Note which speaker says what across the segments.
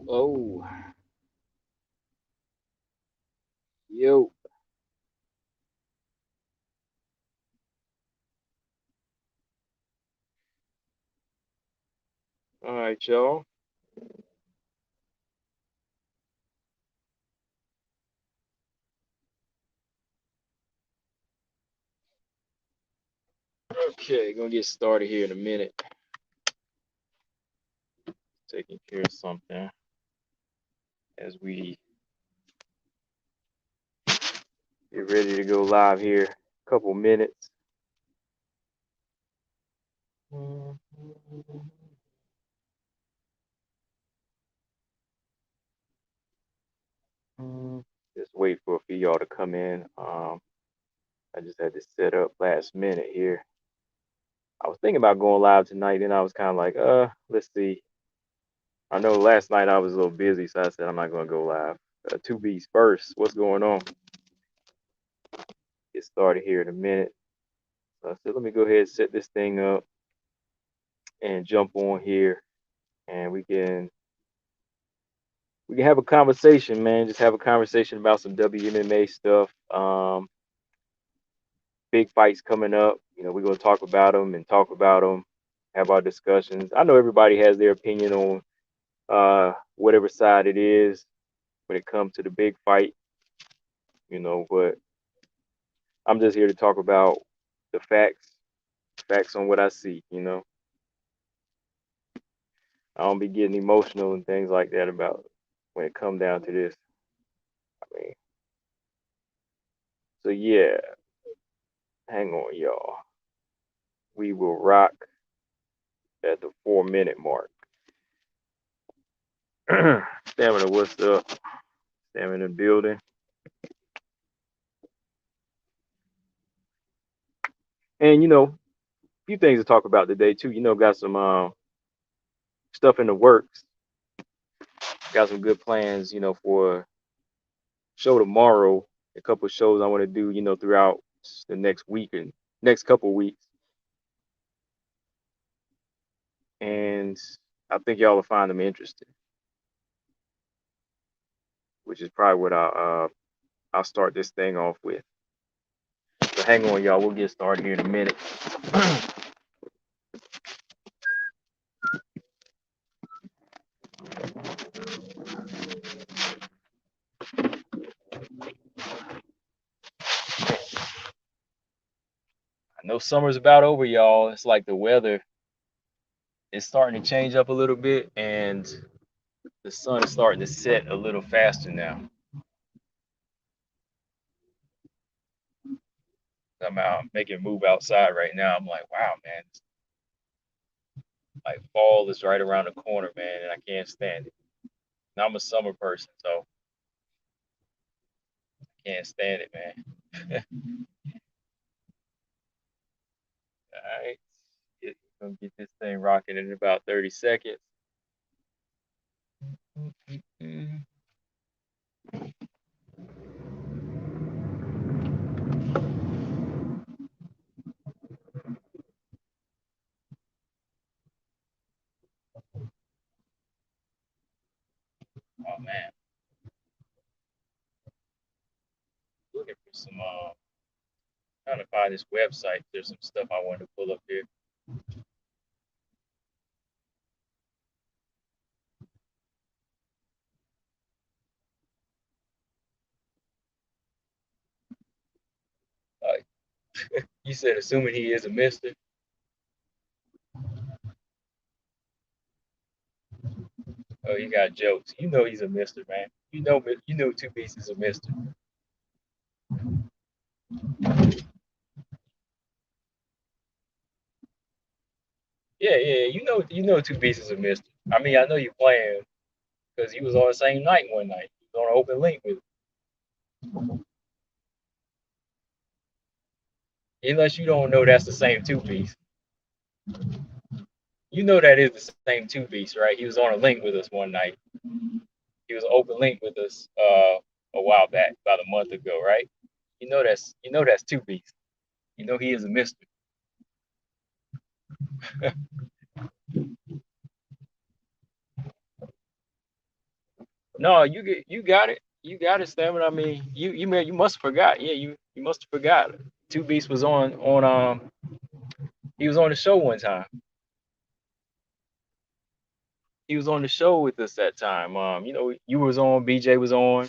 Speaker 1: Oh, yo. All right, y'all. Okay, gonna get started here in a minute. Taking care of something as we get ready to go live here. A couple minutes. Just wait for a few y'all to come in. I just had to set up last minute here. I was thinking about going live tonight, and I was kind of like, let's see. I know last night I was a little busy, so I said I'm not gonna go live. Two B's first. What's going on? Get started here in a minute. So I said, let me go ahead and set this thing up and jump on here, and we can have a conversation, man. Just have a conversation about some WMMA stuff. Big fights coming up. We're gonna talk about them and talk about them. Have our discussions. I know everybody has their opinion on whatever side it is when it comes to the big fight. But I'm just here to talk about the facts on what I see. I don't be getting emotional and things like that about when it come down to this. I mean, so yeah, hang on, y'all. We will rock at the 4 minute mark. Stamina, what's up? Stamina building. And a few things to talk about today too. Got some stuff in the works. Got some good plans, for show tomorrow. A couple of shows I want to do, throughout the next week and next couple of weeks. And I think y'all will find them interesting, which is probably what I'll start this thing off with. So hang on, y'all. We'll get started here in a minute. I know summer's about over, y'all. It's like the weather is starting to change up a little bit, and the sun is starting to set a little faster now. I'm out making a move outside right now. I'm like, wow, man, like fall is right around the corner, man, and I can't stand it. Now I'm a summer person, so I can't stand it, man. All right, gonna get this thing rocking in about 30 seconds. Oh man, looking for some trying to find this website. There's some stuff I wanted to pull up here. You said assuming he is a mister. Oh, you got jokes. You know he's a mister, man. You know Two Beats is a mister. Yeah. You know Two Beats is a mister. I mean, I know you playing because he was on the same night one night. He was on an open link with him. Unless you don't know that's the same Two Beats. You know that is the same Two Beats, right? He was on a link with us one night. He was open link with us a while back, about a month ago, right? You know that's Two Beats. You know he is a mister. No, you got it. You got it, Stamina. I mean, you must have forgot. Yeah, you must have forgot. Two Beast was on he was on the show one time. He was on the show with us that time. You was on, BJ was on.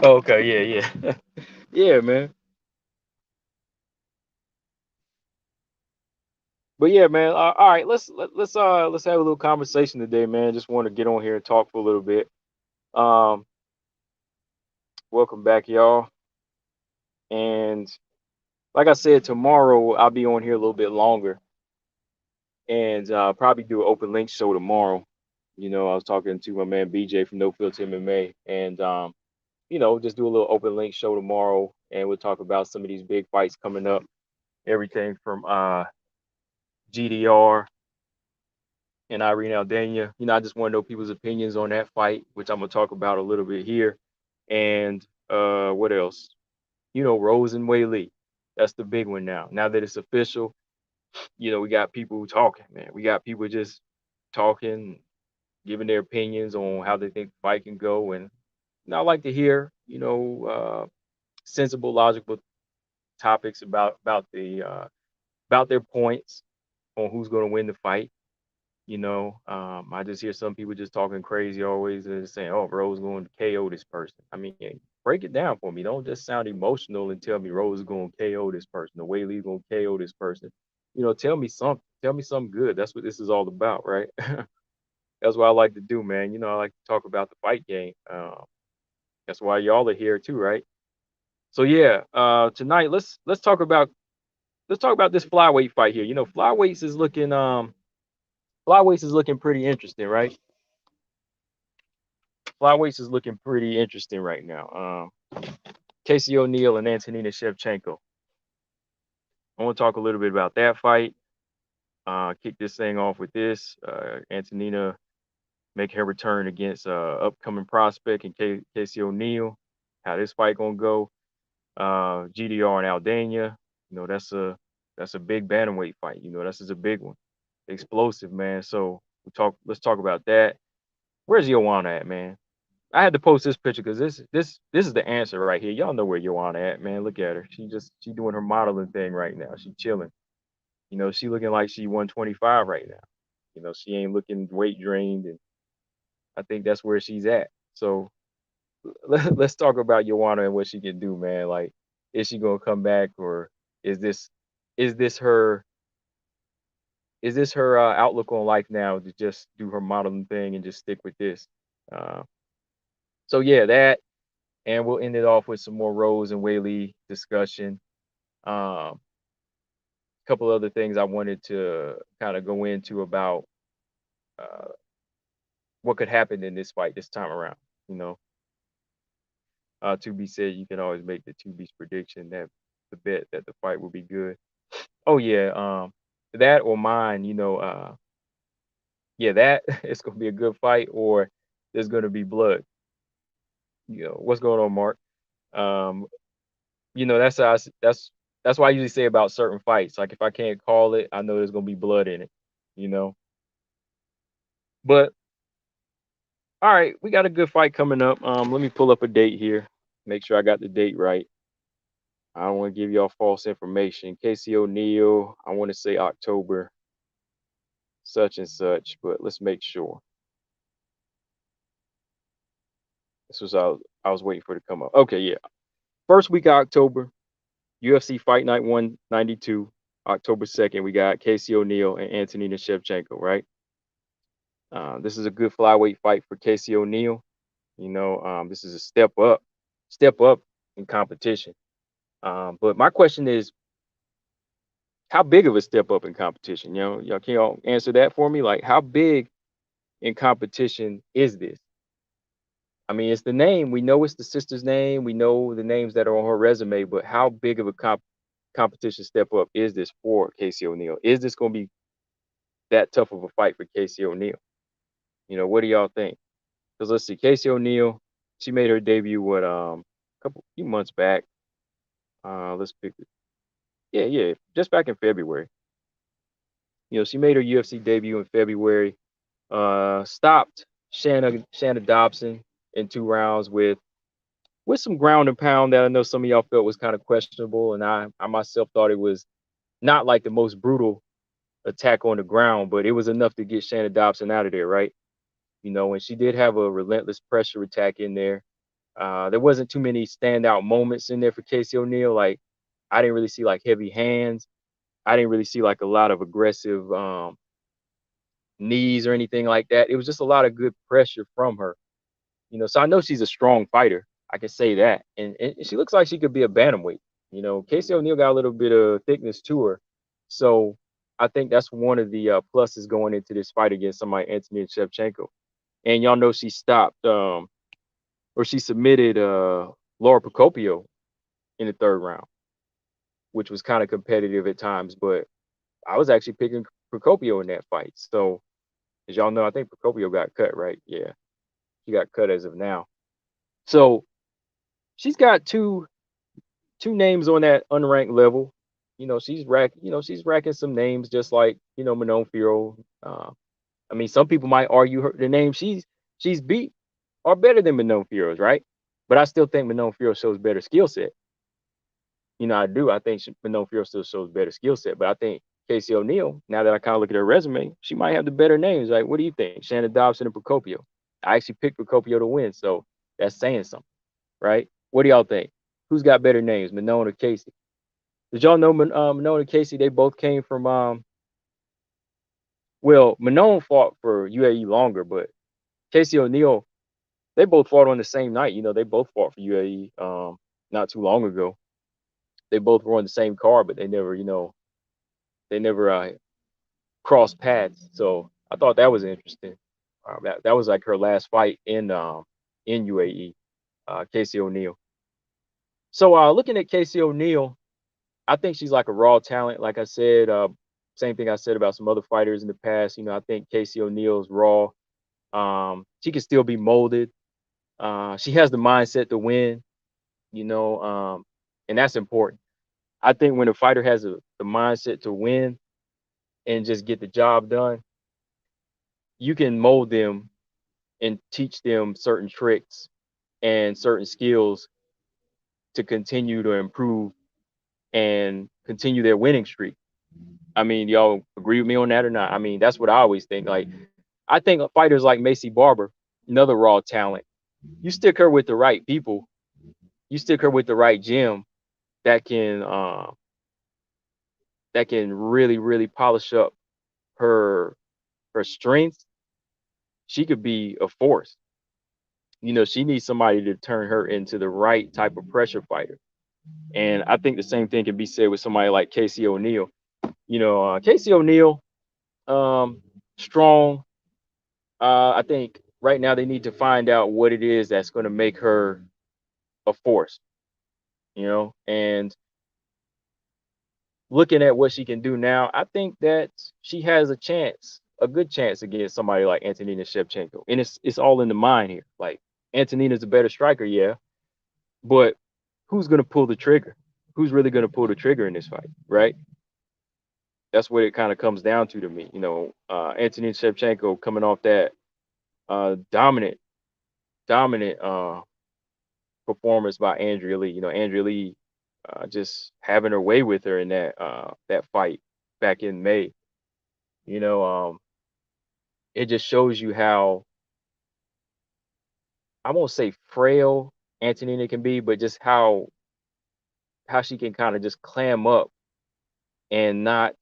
Speaker 1: Oh, okay, yeah, yeah. Yeah, man. But yeah, man. All right, let's have a little conversation today, man. Just want to get on here and talk for a little bit. Um, welcome back, y'all. And like I said, tomorrow I'll be on here a little bit longer, and probably do an open link show tomorrow. I was talking to my man BJ from No Filter MMA, and just do a little open link show tomorrow, and we'll talk about some of these big fights coming up. Everything from GDR and Irene Aldana. I just want to know people's opinions on that fight, which I'm gonna talk about a little bit here. And what else? Rose and Wei Lee. That's the big one now. Now that it's official, we got people talking, man. We got people just talking, giving their opinions on how they think the fight can go. And I like to hear, sensible, logical topics about their points on who's going to win the fight. I just hear some people just talking crazy always and saying, "Oh, Rose going to KO this person." I mean, break it down for me. Don't just sound emotional and tell me Rose is going to KO this person, the way Lee's going to KO this person. Tell me something. Tell me something good. That's what this is all about, right? That's what I like to do, man. I like to talk about the fight game. That's why y'all are here too, right? So yeah, tonight let's talk about this flyweight fight here. Flyweights is looking pretty interesting, right? Flyweights is looking pretty interesting right now. Casey O'Neill and Antonina Shevchenko. I want to talk a little bit about that fight. Kick this thing off with this. Antonina make her return against upcoming prospect and Casey O'Neill. How this fight gonna go? GDR and Aldana. That's a big bantamweight fight. This is a big one, explosive, man. So let's talk about that. Where's Joanna at, man? I had to post this picture because this is the answer right here. Y'all know where Joanna at, man. Look at her. She doing her modeling thing right now. She chilling. She looking like she 125 right now. She ain't looking weight drained, and I think that's where she's at. So let's talk about Joanna and what she can do, man. Like, is she gonna come back, or is this is this her outlook on life now to just do her modeling thing and just stick with this? Uh, so yeah, that, and we'll end it off with some more Rose and Whaley discussion. A couple other things I wanted to kind of go into about uh, what could happen in this fight this time around. You know, to be said, you can always make the two beast prediction that the bet that the fight will be good. Oh yeah, that or mine. Yeah, that it's gonna be a good fight, or there's gonna be blood. What's going on, Mark? Um, that's why I usually say about certain fights. Like if I can't call it, I know there's gonna be blood in it. You know, but all right, we got a good fight coming up. Let me pull up a date here. Make sure I got the date right. I don't want to give y'all false information. Casey O'Neill, I want to say October, such and such, but let's make sure. This was I was waiting for it to come up. Okay, yeah. First week of October, UFC Fight Night 192, October 2nd, we got Casey O'Neill and Antonina Shevchenko, right? This is a good flyweight fight for Casey O'Neill. This is a step up in competition. But my question is, how big of a step up in competition? Y'all can y'all answer that for me? Like, how big in competition is this? I mean, it's the name. We know it's the sister's name. We know the names that are on her resume, but how big of a competition step up is this for Casey O'Neill? Is this going to be that tough of a fight for Casey O'Neill? What do y'all think? Because let's see, Casey O'Neill, she made her debut a few months back. Let's pick it. Yeah, just back in February. She made her UFC debut in February. Stopped Shanna Dobson in 2 rounds with some ground and pound that I know some of y'all felt was kind of questionable, and I myself thought it was not like the most brutal attack on the ground, but it was enough to get Shanna Dobson out of there, right? And she did have a relentless pressure attack in there. There wasn't too many standout moments in there for Casey O'Neill. Like I didn't really see like heavy hands. I didn't really see like a lot of aggressive knees or anything like that. It was just a lot of good pressure from her. So I know she's a strong fighter. I can say that. And she looks like she could be a bantamweight. Casey O'Neill got a little bit of thickness to her. So I think that's one of the pluses going into this fight against somebody Anthony Shevchenko. And y'all know she stopped or she submitted Laura Procopio in the 3rd round, which was kind of competitive at times. But I was actually picking Procopio in that fight. So as y'all know, I think Procopio got cut, right? Yeah, she got cut as of now. So she's got two names on that unranked level. She's racking some names just like Manon Fiorot. I mean, some people might argue the names she's beat are better than Manon Fiorot's, right? But I still think Manon Fiorot shows better skill set. I do. I think Manon Fiorot still shows better skill set. But I think Casey O'Neill, now that I kind of look at her resume, she might have the better names. Right? What do you think? Shannon Dobson and Procopio. I actually picked Procopio to win, so that's saying something, right? What do y'all think? Who's got better names, Manon or Casey? Did y'all know Manon and Casey? They both came from well, Manon fought for UAE longer, but Casey O'Neill, they both fought on the same night. They both fought for UAE not too long ago. They both were on the same card, but they never crossed paths. So I thought that was interesting. That was like her last fight in UAE, Casey O'Neill. So looking at Casey O'Neill, I think she's like a raw talent. Like I said, same thing I said about some other fighters in the past. I think Casey O'Neill's raw. She can still be molded. She has the mindset to win, and that's important. I think when a fighter has the mindset to win and just get the job done, you can mold them and teach them certain tricks and certain skills to continue to improve and continue their winning streak. I mean, y'all agree with me on that or not? I mean, that's what I always think. Like, I think fighters like Macy Barber, another raw talent, you stick her with the right people, you stick her with the right gym that can really, really polish up her strengths. She could be a force. She needs somebody to turn her into the right type of pressure fighter. And I think the same thing can be said with somebody like Casey O'Neill. Casey O'Neill, strong. I think right now they need to find out what it is that's going to make her a force. And looking at what she can do now, I think that she has a good chance against somebody like Antonina Shevchenko. And it's all in the mind here. Like Antonina's a better striker, yeah, but who's going to pull the trigger? Who's really going to pull the trigger in this fight, right? That's what it kind of comes down to me. Antonina Shevchenko coming off that dominant performance by Andrea Lee. Andrea Lee just having her way with her in that fight back in May. It just shows you how, I won't say frail Antonina can be, but just how she can kind of just clam up and not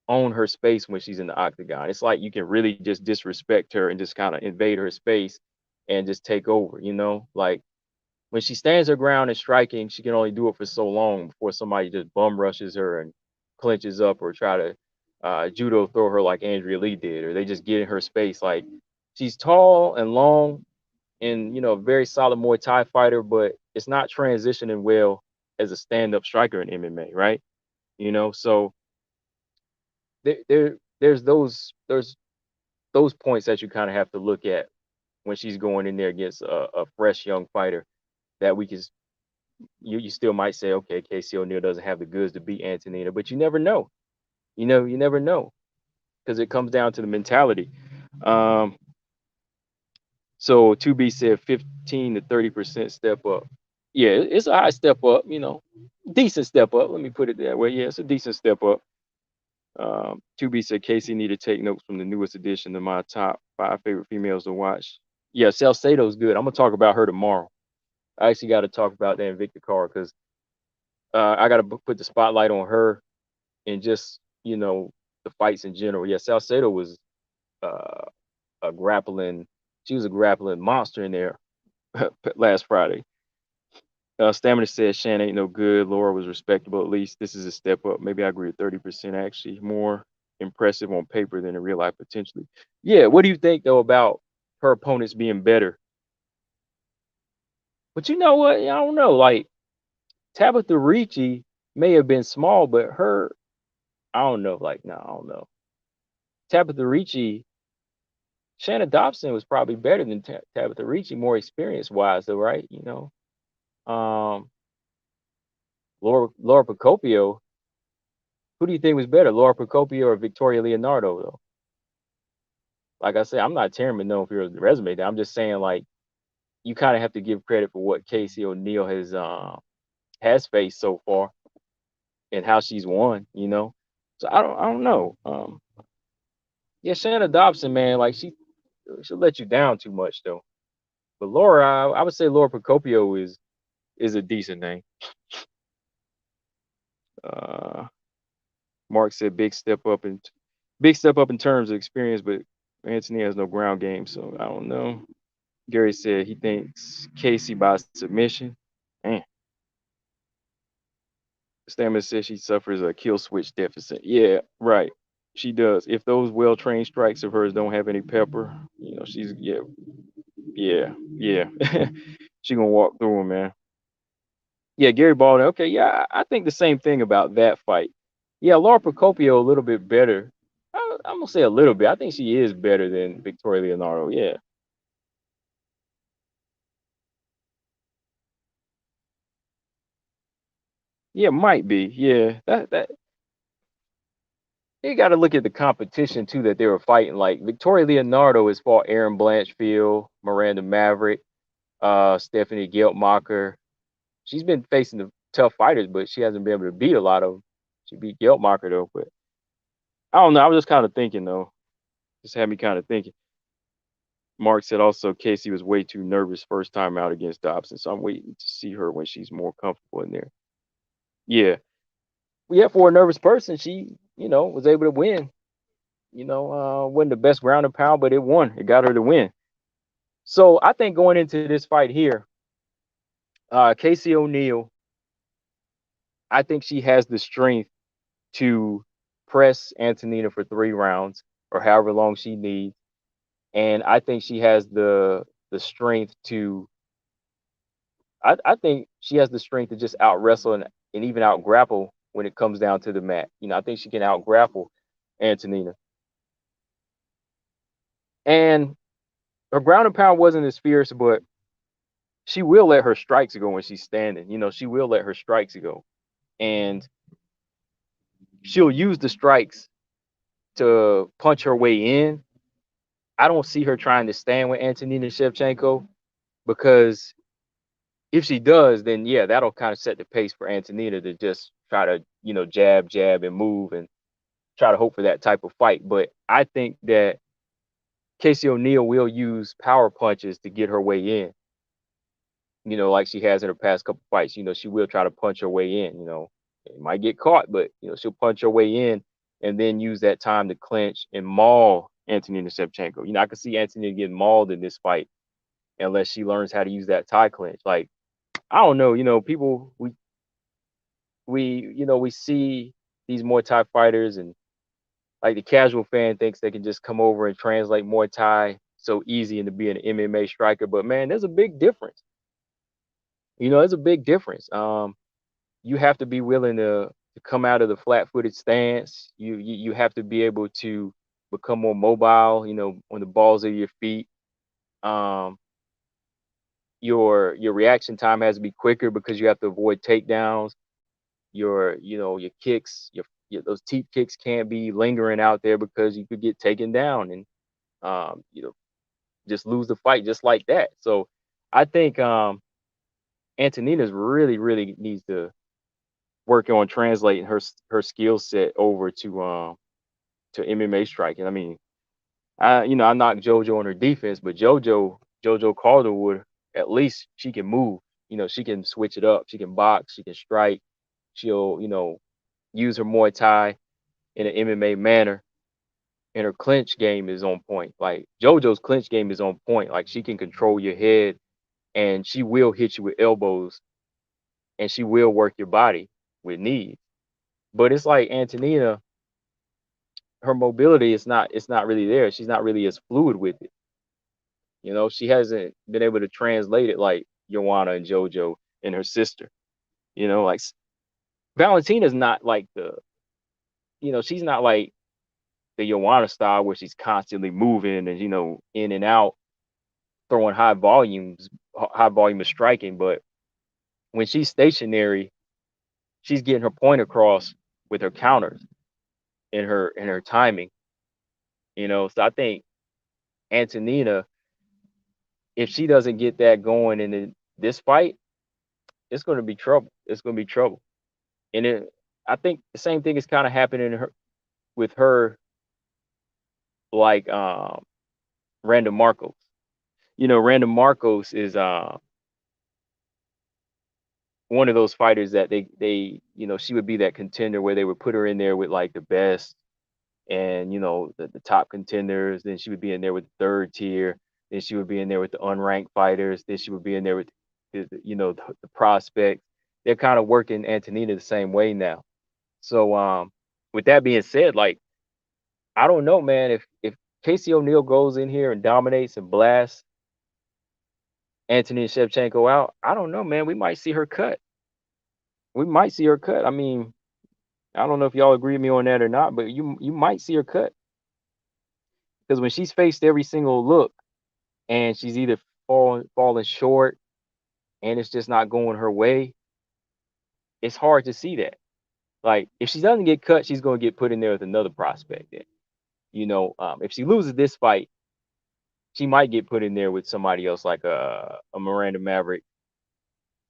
Speaker 1: own her space when she's in the octagon. It's like you can really just disrespect her and just kind of invade her space and just take over, like when she stands her ground and striking, she can only do it for so long before somebody just bum rushes her and clinches up or try to judo throw her like Andrea Lee did, or they just get in her space. Like she's tall and long and, a very solid Muay Thai fighter, but it's not transitioning well as a stand-up striker in MMA, right? So there's those points that you kind of have to look at when she's going in there against a fresh young fighter that we can, you still might say, okay, Casey O'Neill doesn't have the goods to beat Antonina, but you never know. You never know. because it comes down to the mentality. Um, so 2B said 15 to 30% step up. Yeah, it's a high step up, decent step up. Let me put it that way. Yeah, it's a decent step up. 2B said Casey need to take notes from the newest edition of my top 5 favorite females to watch. Yeah, Salcedo's good. I'm gonna talk about her tomorrow. I actually got to talk about that in Victor Carr because I got to put the spotlight on her and just the fights in general. Yeah, Salcedo was uh, a grappling. She was a grappling monster in there last Friday. Stamina says Shan ain't no good. Laura was respectable. At least this is a step up. Maybe I agree with 30% actually. More impressive on paper than in real life potentially. Yeah. What do you think though about her opponents being better? But you know what? I don't know. Like Tabitha Ricci may have been small, but her, I don't know. Like, no, I don't know. Tabitha Ricci, Shanna Dobson was probably better than Tabitha Ricci, more experience wise, though, right? Um, Laura Procopio. Who do you think was better, Laura Procopio or Victoria Leonardo? Though, like I said, I'm not tearing Manon for your resume. I'm just saying, like, you kind of have to give credit for what Casey O'Neill has faced so far and how she's won. So I don't know. Yeah, Shanna Dobson, man, like she'll let you down too much though. But Laura, I would say Laura Procopio is a decent name. Uh, Mark said big step up in terms of experience, but Anthony has no ground game, so I don't know. Gary said he thinks Casey by submission. Man. Stamina says she suffers a kill switch deficit. Yeah, right. She does. If those well trained strikes of hers don't have any pepper, she's yeah. She gonna walk through them, man. Yeah, Gary Baldwin. Okay, yeah, I think the same thing about that fight. Yeah, Laura Procopio a little bit better. I'm gonna say a little bit. I think she is better than Victoria Leonardo. Yeah, yeah, might be. Yeah, that you got to look at the competition too that they were fighting. Like Victoria Leonardo has fought Erin Blanchfield, Miranda Maverick, Stephanie Geltmacher. She's been facing the tough fighters, but she hasn't been able to beat a lot of them. She beat Geltmacher though, but I don't know. I was just kind of thinking though. Just had me kind of thinking. Mark said also Casey was way too nervous first time out against Dobson, so I'm waiting to see her when she's more comfortable in there. Yeah, yeah. For a nervous person, she was able to win. Wasn't the best ground and pound, but it won. It got her the win. So I think going into this fight here, Casey O'Neill, I think she has the strength to press Antonina for 3 rounds or however long she needs, and I think she has the strength to. I think she has the strength to just out wrestle and even out grapple when it comes down to the mat. I think she can out grapple Antonina. And her ground and pound wasn't as fierce, but she will let her strikes go when she's standing. She will let her strikes go. And she'll use the strikes to punch her way in. I don't see her trying to stand with Antonina Shevchenko because if she does, then yeah, that'll kind of set the pace for Antonina to just try to, jab and move and try to hope for that type of fight. But I think that Casey O'Neill will use power punches to get her way in. Like she has in her past couple fights. She will try to punch her way in. It might get caught, but she'll punch her way in and then use that time to clinch and maul Antonina Shevchenko. I can see Antonina getting mauled in this fight unless she learns how to use that tie clinch. Like, I don't know, people we see these Muay Thai fighters and like the casual fan thinks they can just come over and translate Muay Thai so easy into being an MMA striker. But man, there's a big difference. There's a big difference. You have to be willing to come out of the flat-footed stance. You have to be able to become more mobile. On the balls of your feet. Um, your reaction time has to be quicker because you have to avoid takedowns. Your kicks, your those teep kicks can't be lingering out there because you could get taken down and just lose the fight just like that. So I think Antonina's really needs to work on translating her skill set over to MMA striking. I mean, I knocked JoJo on her defense, but JoJo Calderwood, at least she can move. She can switch it up. She can box. She can strike. She'll use her Muay Thai in an MMA manner, and her clinch game is on point. Like JoJo's clinch game is on point. Like she can control your head, and she will hit you with elbows, and she will work your body with knees. But it's like Antonina, her mobility is not it's not really there. She's not really as fluid with it. She hasn't been able to translate it like Joanna and JoJo and her sister. Like Valentina's not like she's not like the Joanna style where she's constantly moving and in and out, throwing high volume of striking. But when she's stationary, she's getting her point across with her counters and her timing. So I think Antonina, if she doesn't get that going in this fight, it's going to be trouble. It's going to be trouble. And I think the same thing is kind of happening with her, like Random Marcos. Random Marcos is one of those fighters that they she would be that contender where they would put her in there with like the best and the top contenders. Then she would be in there with the third tier. Then she would be in there with the unranked fighters. Then she would be in there with the prospects. They're kind of working Antonina the same way now. So with that being said, like I don't know, man, if Casey O'Neill goes in here and dominates and blasts Anthony Shevchenko out, I don't know, man. We might see her cut. We might see her cut. I mean, I don't know if y'all agree with me on that or not, but you might see her cut. Because when she's faced every single look and she's either falling short and it's just not going her way, it's hard to see that. Like if she doesn't get cut, she's going to get put in there with another prospect. Then, if she loses this fight, she might get put in there with somebody else like a Miranda Maverick,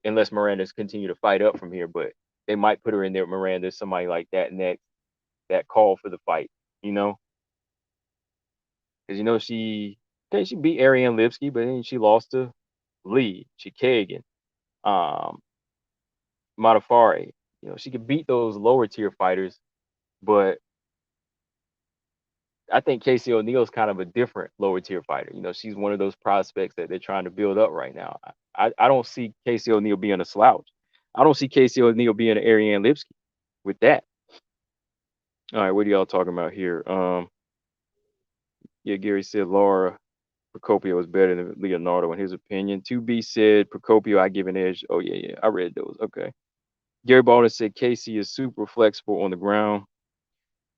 Speaker 1: unless Miranda's continue to fight up from here. But they might put her in there with Miranda, somebody like that next, that call for the fight, because she beat Ariane Lipsky, but then she lost to Lee, Chikagan, Matafari. She could beat those lower tier fighters, but I think Casey O'Neill is kind of a different lower tier fighter. She's one of those prospects that they're trying to build up right now. I don't see Casey O'Neill being a slouch. I don't see Casey O'Neill being an Ariane Lipsky with that. All right, what are y'all talking about here? Yeah, Gary said Laura Procopio is better than Leonardo in his opinion. 2B said Procopio, I give an edge. Oh, yeah, I read those. Okay. Gary Baldwin said Casey is super flexible on the ground.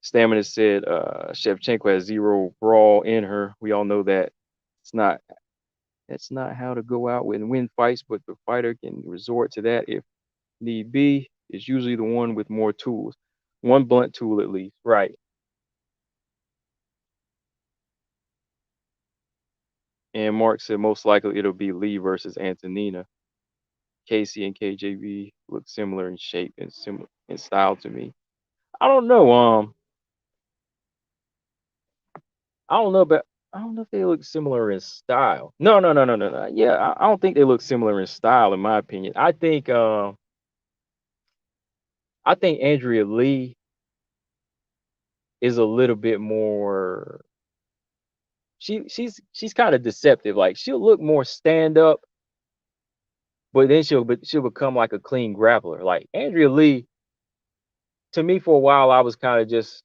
Speaker 1: Stamina said Shevchenko has zero brawl in her. We all know that. That's not how to go out and win fights, but the fighter can resort to that if need be. It's usually the one with more tools. One blunt tool at least. Right. And Mark said most likely it'll be Lee versus Antonina. Casey and KJV look similar in shape and similar in style to me. I don't know. I don't know, but I don't know if they look similar in style. No. Yeah, I don't think they look similar in style, in my opinion. I think Andrea Lee is a little bit more. She's kind of deceptive. Like she'll look more stand up, but then she'll become like a clean grappler. Like Andrea Lee, to me, for a while, I was kind of just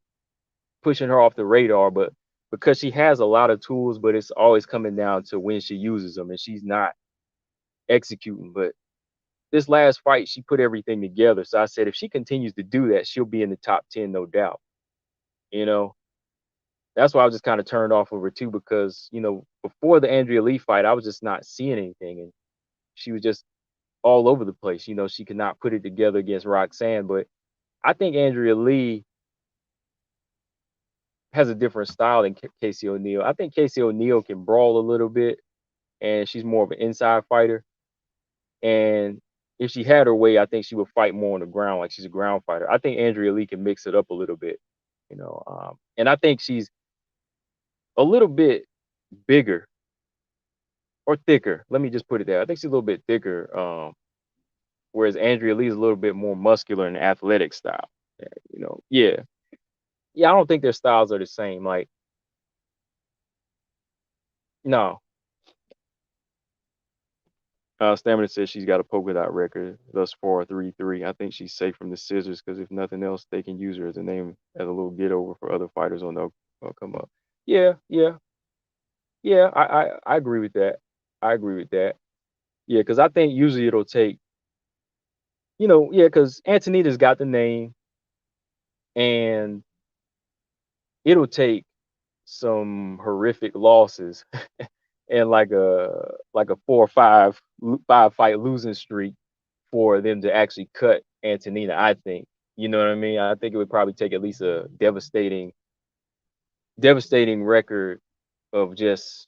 Speaker 1: pushing her off the radar, but because she has a lot of tools, but it's always coming down to when she uses them, and she's not executing. But this last fight, she put everything together. So I said, if she continues to do that, she'll be in the top 10, no doubt. That's why I was just kind of turned off of her too, because before the Andrea Lee fight, I was just not seeing anything, and she was just all over the place. She could not put it together against Roxanne. But I think Andrea Lee has a different style than Casey O'Neill. I think Casey O'Neill can brawl a little bit, and she's more of an inside fighter. And if she had her way, I think she would fight more on the ground, like she's a ground fighter. I think Andrea Lee can mix it up a little bit, and I think she's a little bit bigger or thicker. Let me just put it there. I think she's a little bit thicker, whereas Andrea Lee is a little bit more muscular and athletic style. Yeah. Yeah, I don't think their styles are the same. Like, no. Stamina says she's got a polka dot record thus far, 3-3. I think she's safe from the scissors because if nothing else, they can use her as a name as a little get over for other fighters on the come up. Yeah, yeah, yeah. I agree with that. I agree with that. Yeah, because I think usually it'll take, yeah, because Antonina's got the name, and it'll take some horrific losses and like a 4 or 5 fight losing streak for them to actually cut Antonina, I think. You know what I mean? I think it would probably take at least a devastating record of just,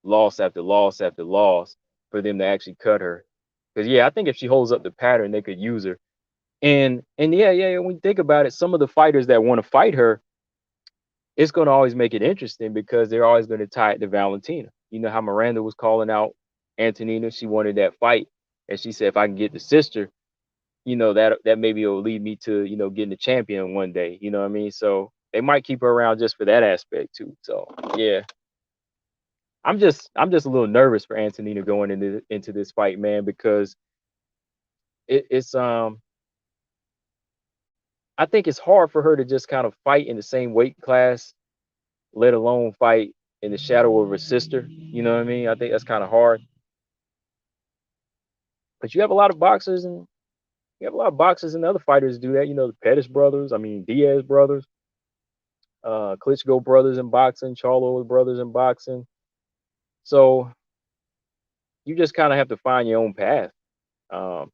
Speaker 1: loss after loss after loss for them to actually cut her. Because yeah, I think if she holds up the pattern, they could use her. And yeah, when you think about it, some of the fighters that want to fight her, it's going to always make it interesting because they're always going to tie it to Valentina. You know how Miranda was calling out Antonina? She wanted that fight, and she said, if I can get the sister, that maybe will lead me to, getting the champion one day. You know what I mean? So they might keep her around just for that aspect too. So yeah, I'm just a little nervous for Antonina going into this fight, man, because it's I think it's hard for her to just kind of fight in the same weight class, let alone fight in the shadow of her sister. You know what I mean? I think that's kind of hard. But you have a lot of boxers and other fighters do that. The Pettis brothers, I mean Diaz brothers, Klitschko brothers in boxing, Charlo brothers in boxing. So you just kind of have to find your own path. Um,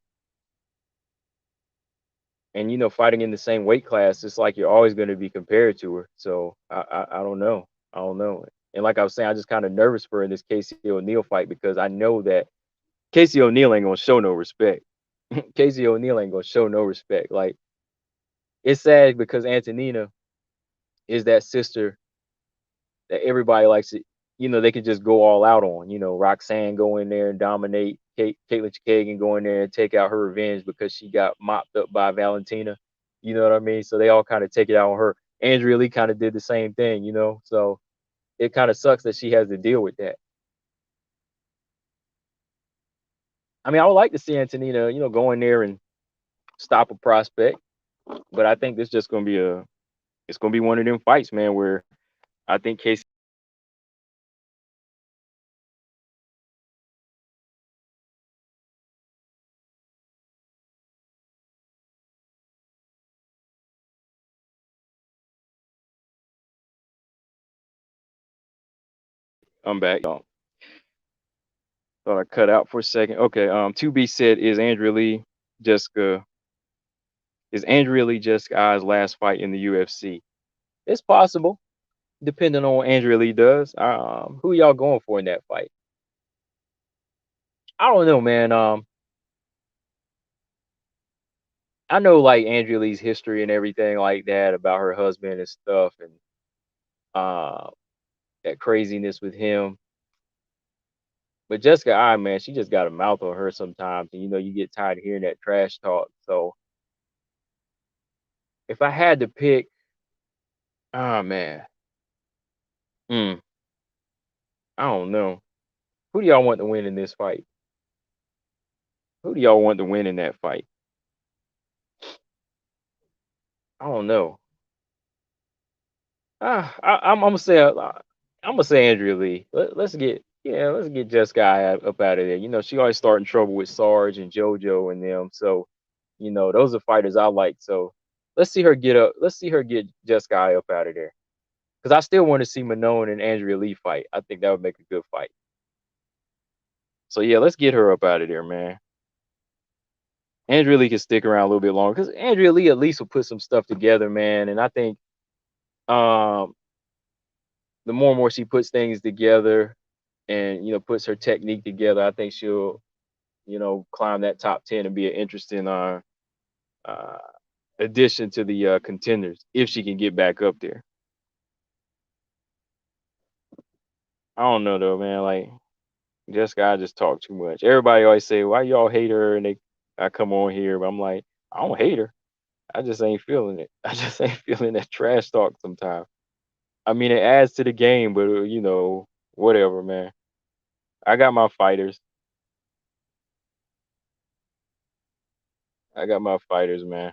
Speaker 1: and fighting in the same weight class, it's like you're always going to be compared to her. So I don't know. I don't know. And like I was saying, I'm just kind of nervous for her in this Casey O'Neill fight because I know that Casey O'Neill ain't gonna show no respect. Casey O'Neill ain't gonna show no respect. Like, it's sad because Antonina is that sister that everybody likes it. They could just go all out on. Roxanne go in there and dominate. Caitlin Chikagan go in there and take out her revenge because she got mopped up by Valentina. You know what I mean? So they all kind of take it out on her. Andrea Lee kind of did the same thing, So it kind of sucks that she has to deal with that. I mean, I would like to see Antonina, go in there and stop a prospect, but I think this just gonna be it's gonna be one of them fights, man, where I think Casey. I'm back. Thought I cut out for a second. Okay. 2B said, Jessica is Andrea Lee Jessica Eye's last fight in the UFC? It's possible, depending on what Andrea Lee does. Who y'all going for in that fight? I don't know, man. I know like Andrea Lee's history and everything like that about her husband and stuff, and uh, that craziness with him. But Jessica Eye, man, she just got a mouth on her sometimes, and you get tired of hearing that trash talk. So if I had to pick, man, mm, I don't know. Who do y'all want to win in this fight? Who do y'all want to win in that fight? I don't know. I'm gonna say Andrea Lee. Let's get Jessica Eye up out of there. She always starting trouble with Sarge and JoJo and them. So those are fighters I like. So let's see her get up. Let's see her get Jessica Eye up out of there. Because I still want to see Manon and Andrea Lee fight. I think that would make a good fight. So yeah, let's get her up out of there, man. Andrea Lee can stick around a little bit longer because Andrea Lee at least will put some stuff together, man. And I think Um, the more and more she puts things together and puts her technique together, I think she'll climb that top 10 and be an interesting uh addition to the contenders if she can get back up there. I don't know though, man. Like Jessica, I just talk too much. Everybody always say, "Why y'all hate her?" And I come on here, but I'm like, I don't hate her. I just ain't feeling it. I just ain't feeling that trash talk sometimes. I mean, it adds to the game, but whatever, man. I got my fighters. I got my fighters, man.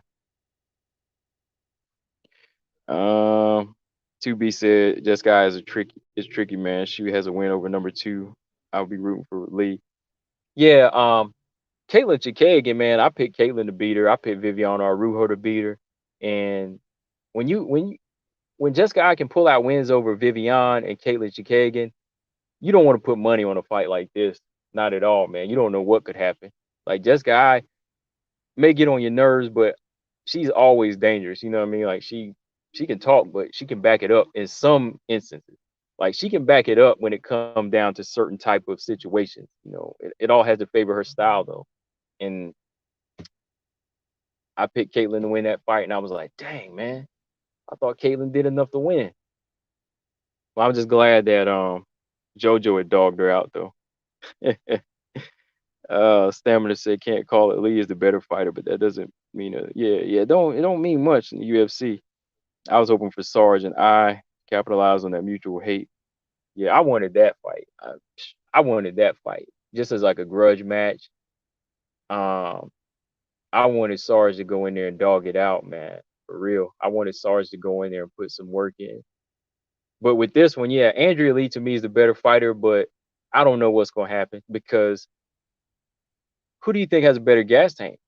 Speaker 1: Um, to be said, Jessica is tricky, man. She has a win over number two. I'll be rooting for Lee. Yeah, Caitlin Chikagian, man, I picked Caitlin to beat her. I picked Viviana Araujo to beat her. And when Jessica I can pull out wins over Vivian and Caitlin Chikagian, you don't want to put money on a fight like this. Not at all, man. You don't know what could happen. Like Jessica I may get on your nerves, but she's always dangerous. You know what I mean? Like she can talk, but she can back it up in some instances. Like she can back it up when it comes down to certain type of situations. It all has to favor her style though. And I picked Caitlyn to win that fight, and I was like, dang man, I thought Caitlyn did enough to win. Well, I'm just glad that JoJo had dogged her out though. Stamina said can't call it. Lee is the better fighter, but that doesn't mean yeah. It don't mean much in the UFC. I was hoping for Sarge and I capitalize on that mutual hate. Yeah, I wanted that fight. I wanted that fight just as like a grudge match. Um, I wanted Sarge to go in there and dog it out, man. For real. I wanted Sarge to go in there and put some work in. But with this one, yeah, Andrea Lee to me is the better fighter, but I don't know what's gonna happen because who do you think has a better gas tank?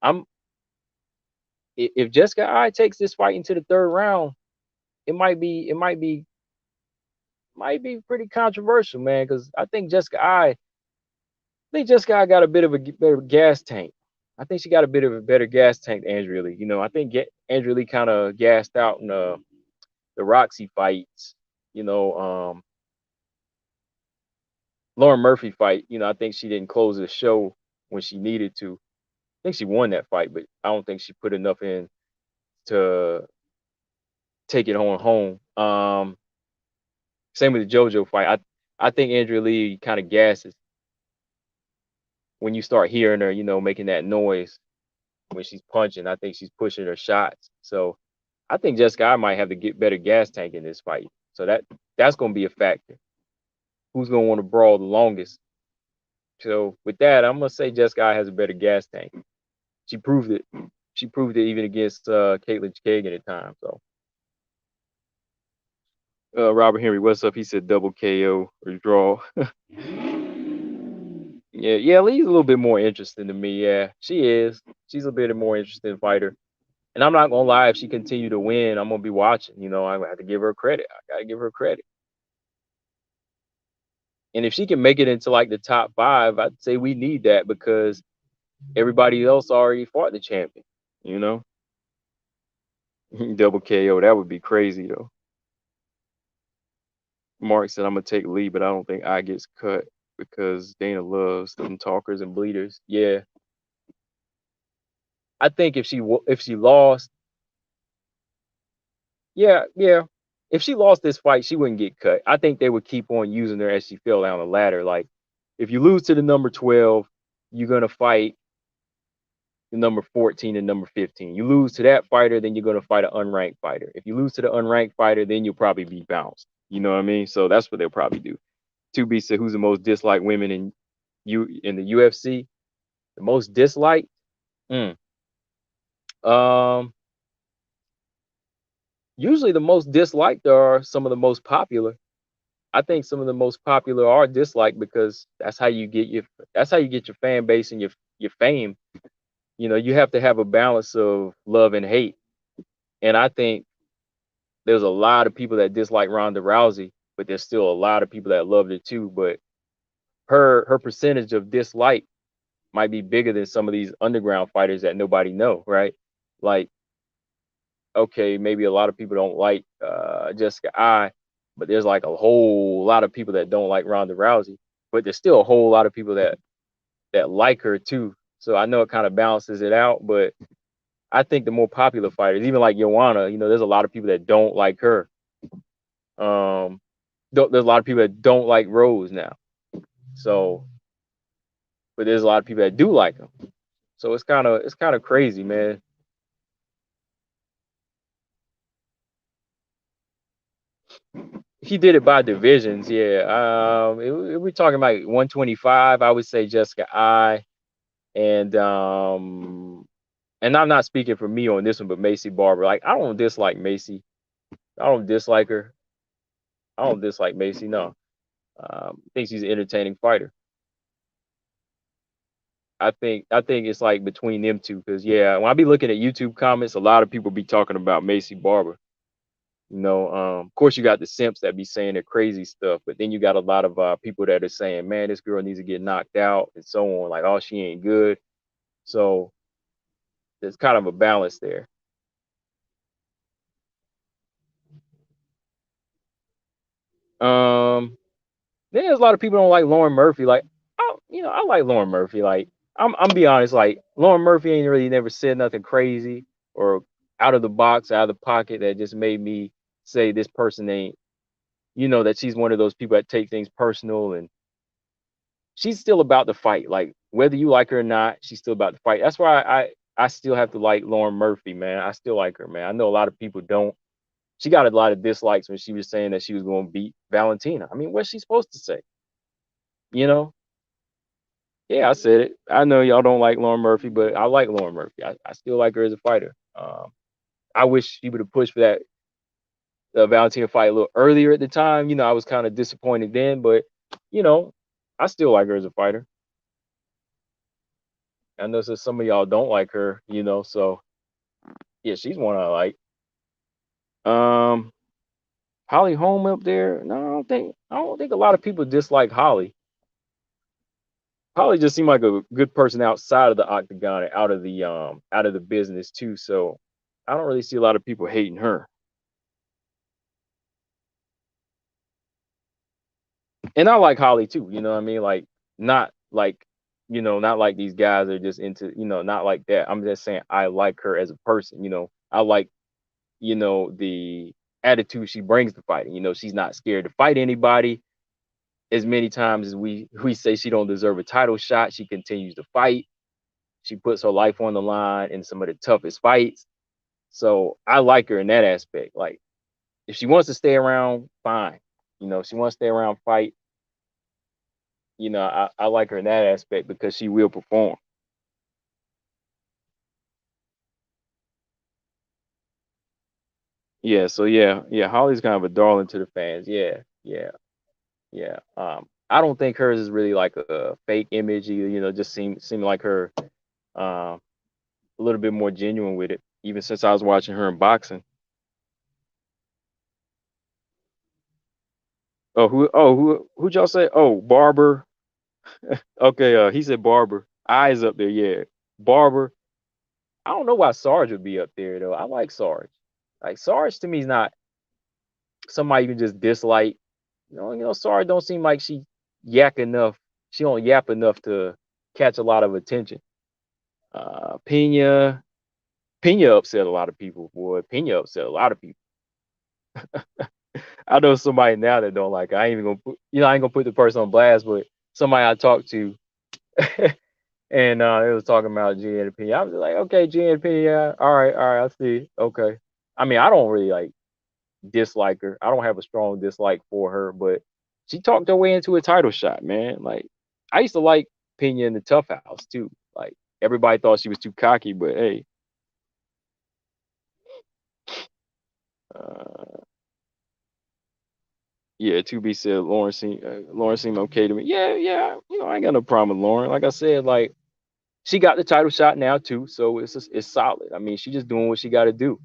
Speaker 1: If Jessica Eye takes this fight into the third round, it might be pretty controversial, man. Because I think Jessica Eye got a bit of a better gas tank. I think she got a bit of a better gas tank than Andrea Lee. I think Andrea Lee kind of gassed out in the Roxy fights. You know, Lauren Murphy fight. I think she didn't close the show when she needed to. I think she won that fight, but I don't think she put enough in to take it on home. Same with the JoJo fight. I think Andrea Lee kind of gasses when you start hearing her, making that noise when she's punching. I think she's pushing her shots. So I think Jessica I might have to get better gas tank in this fight. So that's gonna be a factor. Who's gonna want to brawl the longest? So with that, I'm gonna say Jessica I has a better gas tank. She proved it. She proved it even against Caitlin Kagan at times. So Robert Henry, what's up? He said double KO or draw. Yeah, Lee's a little bit more interesting to me. Yeah, she is. She's a bit more interesting fighter. And I'm not gonna lie, if she continue to win, I'm gonna be watching. I have to give her credit. I gotta give her credit. And if she can make it into like the top five, I'd say we need that because everybody else already fought the champion. You know, double KO, that would be crazy though. Mark said I'm gonna take Lee, but I don't think I gets cut because Dana loves them talkers and bleeders. Yeah, I think if she lost, yeah, if she lost this fight, she wouldn't get cut. I think they would keep on using her as she fell down the ladder. Like if you lose to the number 12, you're gonna fight the number 14 and number 15. You lose to that fighter, then you're gonna fight an unranked fighter. If you lose to the unranked fighter, then you'll probably be bounced. You know what I mean? So that's what they'll probably do. 2B said, who's the most disliked women in the UFC? The most disliked? Mm. Um, Usually the most disliked are some of the most popular. I think some of the most popular are disliked because that's how you get your fan base and your fame. You have to have a balance of love and hate. And I think there's a lot of people that dislike Ronda Rousey, but there's still a lot of people that loved it too. But her percentage of dislike might be bigger than some of these underground fighters that nobody know, right? Like okay, maybe a lot of people don't like Jessica Eye, but there's like a whole lot of people that don't like Ronda Rousey, but there's still a whole lot of people that like her too. So I know it kind of balances it out, but I think the more popular fighters, even like Joanna, there's a lot of people that don't like her. Um, there's a lot of people that don't like Rose now. So, but there's a lot of people that do like them. So it's kind of crazy, man. He did it by divisions, yeah. If we're talking about 125, I would say Jessica I and I'm not speaking for me on this one, but Macy Barber. Like I don't dislike Macy. I don't dislike her. I don't dislike Macy. No, I think she's an entertaining fighter. I think it's like between them two because yeah, when I be looking at YouTube comments, a lot of people be talking about Macy Barber. Of course you got the simps that be saying the crazy stuff, but then you got a lot of people that are saying, man, this girl needs to get knocked out and so on. Like, oh, she ain't good. So there's kind of a balance there. Um, then there's a lot of people don't like Lauren Murphy. Like, I like Lauren Murphy. Like, I'm be honest. Like, Lauren Murphy ain't really never said nothing crazy or out of the box, out of the pocket that just made me say this person ain't. That she's one of those people that take things personal and she's still about the fight. Like whether you like her or not, she's still about the fight. That's why I still have to like Lauren Murphy, man. I still like her, man. I know a lot of people don't. She got a lot of dislikes when she was saying that she was going to beat Valentina. I mean, what's she supposed to say? You know? Yeah, I said it. I know y'all don't like Lauren Murphy, but I like Lauren Murphy. I still like her as a fighter. I wish she would have pushed for that Valentina fight a little earlier at the time. I was kind of disappointed then, but you know, I still like her as a fighter. I know that some of y'all don't like her, so yeah, she's one I like. Um, Holly Holm up there. No, I don't think a lot of people dislike Holly. Holly just seemed like a good person outside of the octagon and out of the business too. So I don't really see a lot of people hating her. And I like Holly too, you know what I mean? Like not like not like these guys are just into, not like that. I'm just saying I like her as a person, I like the attitude she brings to fighting. She's not scared to fight anybody. As many times as we say she don't deserve a title shot, she continues to fight. She puts her life on the line in some of the toughest fights. So I like her in that aspect. Like if she wants to stay around, fine. If she wants to stay around, fight. I like her in that aspect because she will perform. Yeah, so yeah, Holly's kind of a darling to the fans. Yeah, yeah, yeah. I don't think hers is really like a fake image. Just seem like her a little bit more genuine with it. Even since I was watching her in boxing. Who'd y'all say? Oh, Barber. Okay, he said Barber. Eyes up there, yeah. Barber. I don't know why Sarge would be up there though. I like Sarge. Like Sarge to me is not somebody you can just dislike. Sarge don't seem like she yak enough. She don't yap enough to catch a lot of attention. Pena. Pena upset a lot of people, boy. Pena upset a lot of people. I know somebody now that don't like her. I ain't even gonna put, I ain't gonna put the person on blast, but somebody I talked to, and it was talking about GNP. I was like, okay, GNP, yeah, all right, I see. Okay. I mean, I don't really like dislike her. I don't have a strong dislike for her, but she talked her way into a title shot, man. Like I used to like Pena in the Tough House too. Like everybody thought she was too cocky, but hey, uh, yeah, to be said, Lauren seemed okay to me. Yeah, yeah, I ain't got no problem with Lauren. Like I said, like she got the title shot now too, so it's solid. I mean, she just doing what she got to do.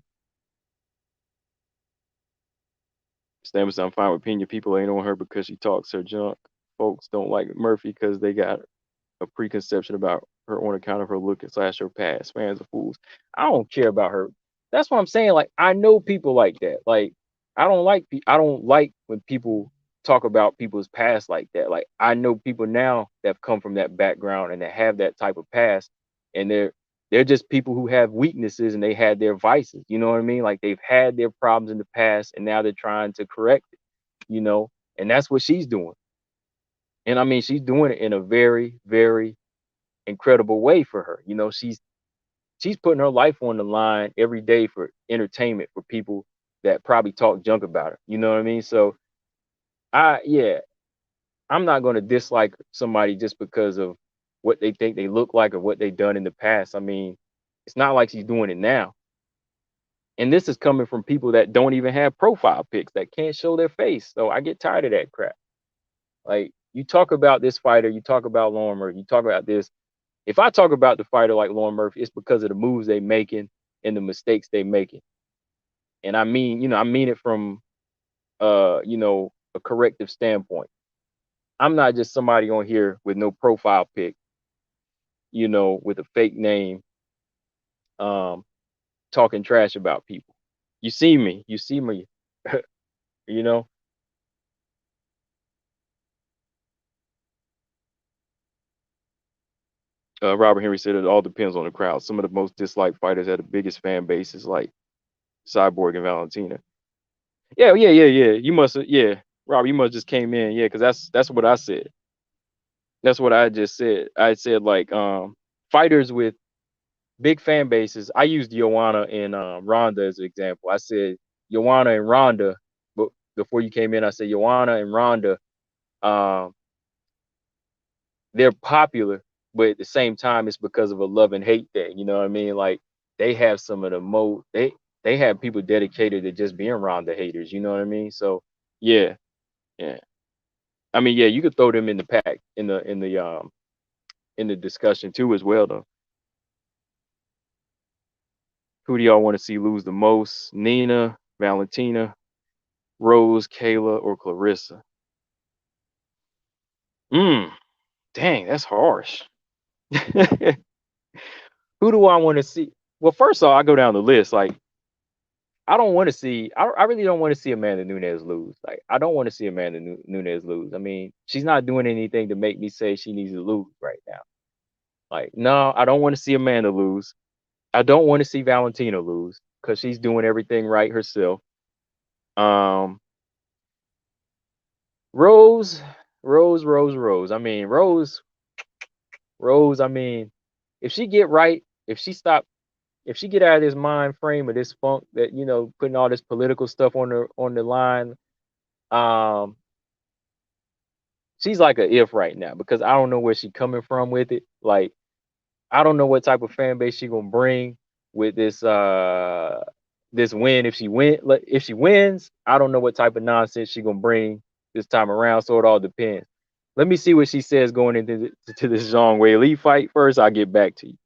Speaker 1: Stamps, I'm fine with Pena. People ain't on her because she talks her junk. Folks don't like Murphy because they got a preconception about her on account of her look and slash her past. Fans are fools. I don't care about her. That's what I'm saying. Like, I know people like that. Like, I don't like when people talk about people's past like that. Like, I know people now that have come from that background and that have that type of past, and they're just people who have weaknesses and they had their vices. You know what I mean? Like, they've had their problems in the past and now they're trying to correct it, you know? And that's what she's doing. And I mean, she's doing it in a very, very incredible way for her. You know, she's putting her life on the line every day for entertainment for people that probably talk junk about her. You know what I mean? So yeah, I'm not going to dislike somebody just because of what they think they look like or what they've done in the past. I mean, it's not like she's doing it now. And this is coming from people that don't even have profile pics, that can't show their face. So I get tired of that crap. Like, you talk about this fighter, you talk about Lauren Murphy, you talk about this. If I talk about the fighter like Lauren Murphy, it's because of the moves they making and the mistakes they making. And I mean, I mean it from a corrective standpoint. I'm not just somebody on here with no profile pic, with a fake name, um, talking trash about people. You see me, you know. Robert Henry said it all depends on the crowd. Some of the most disliked fighters have the biggest fan bases, like Cyborg and Valentina. Yeah. You must, yeah, Rob, you must just came in, yeah, because that's what I said. That's what I just said. I said, like, fighters with big fan bases. I used Joanna and Ronda as an example. I said Joanna and Ronda, but before you came in, I said Joanna and Ronda, um, they're popular, but at the same time, it's because of a love and hate thing. You know what I mean? Like, they have some of the most they have people dedicated to just being Ronda haters. You know what I mean? So yeah, yeah. I mean, yeah, you could throw them in the pack in the discussion too as well though. Who do y'all want to see lose the most? Nina, Valentina, Rose, Kayla, or Clarrisa? Mm, dang, that's harsh. Who do I want to see? Well, first off, I go down the list. Like, I don't want to see. I really don't want to see Amanda Nunes lose. Like, I don't want to see Amanda Nunes lose. I mean, she's not doing anything to make me say she needs to lose right now. Like, no, I don't want to see Amanda lose. I don't want to see Valentina lose because she's doing everything right herself. Um, Rose, Rose. I mean, Rose. I mean, if she get right, if she get out of this mind frame of this funk that putting all this political stuff on the line, um, she's like a if right now because I don't know where she's coming from with it. Like, I don't know what type of fan base she gonna bring with this win. If she wins, I don't know what type of nonsense she gonna bring this time around. So it all depends. Let me see what she says going into to this Zhang Wei Li fight first. I'll get back to you.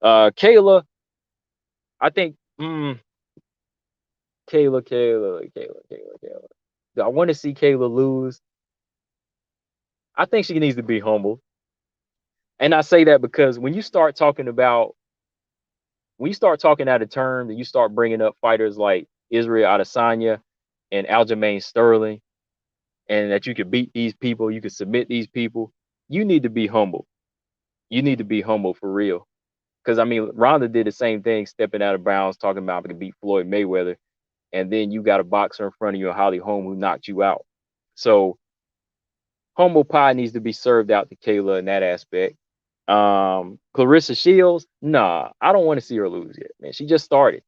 Speaker 1: Kayla, I think Kayla. I want to see Kayla lose. I think she needs to be humble. And I say that because when you start talking out of terms and you start bringing up fighters like Israel Adesanya and Aljamain Sterling, and that you could beat these people, you could submit these people, you need to be humble. You need to be humble for real. Because I mean, Ronda did the same thing, stepping out of bounds, talking about to beat Floyd Mayweather, and then you got a boxer in front of you, Holly Holm, who knocked you out. So humble pie needs to be served out to Kayla in that aspect. Clarrisa Shields, nah, I don't want to see her lose yet, man. She just started.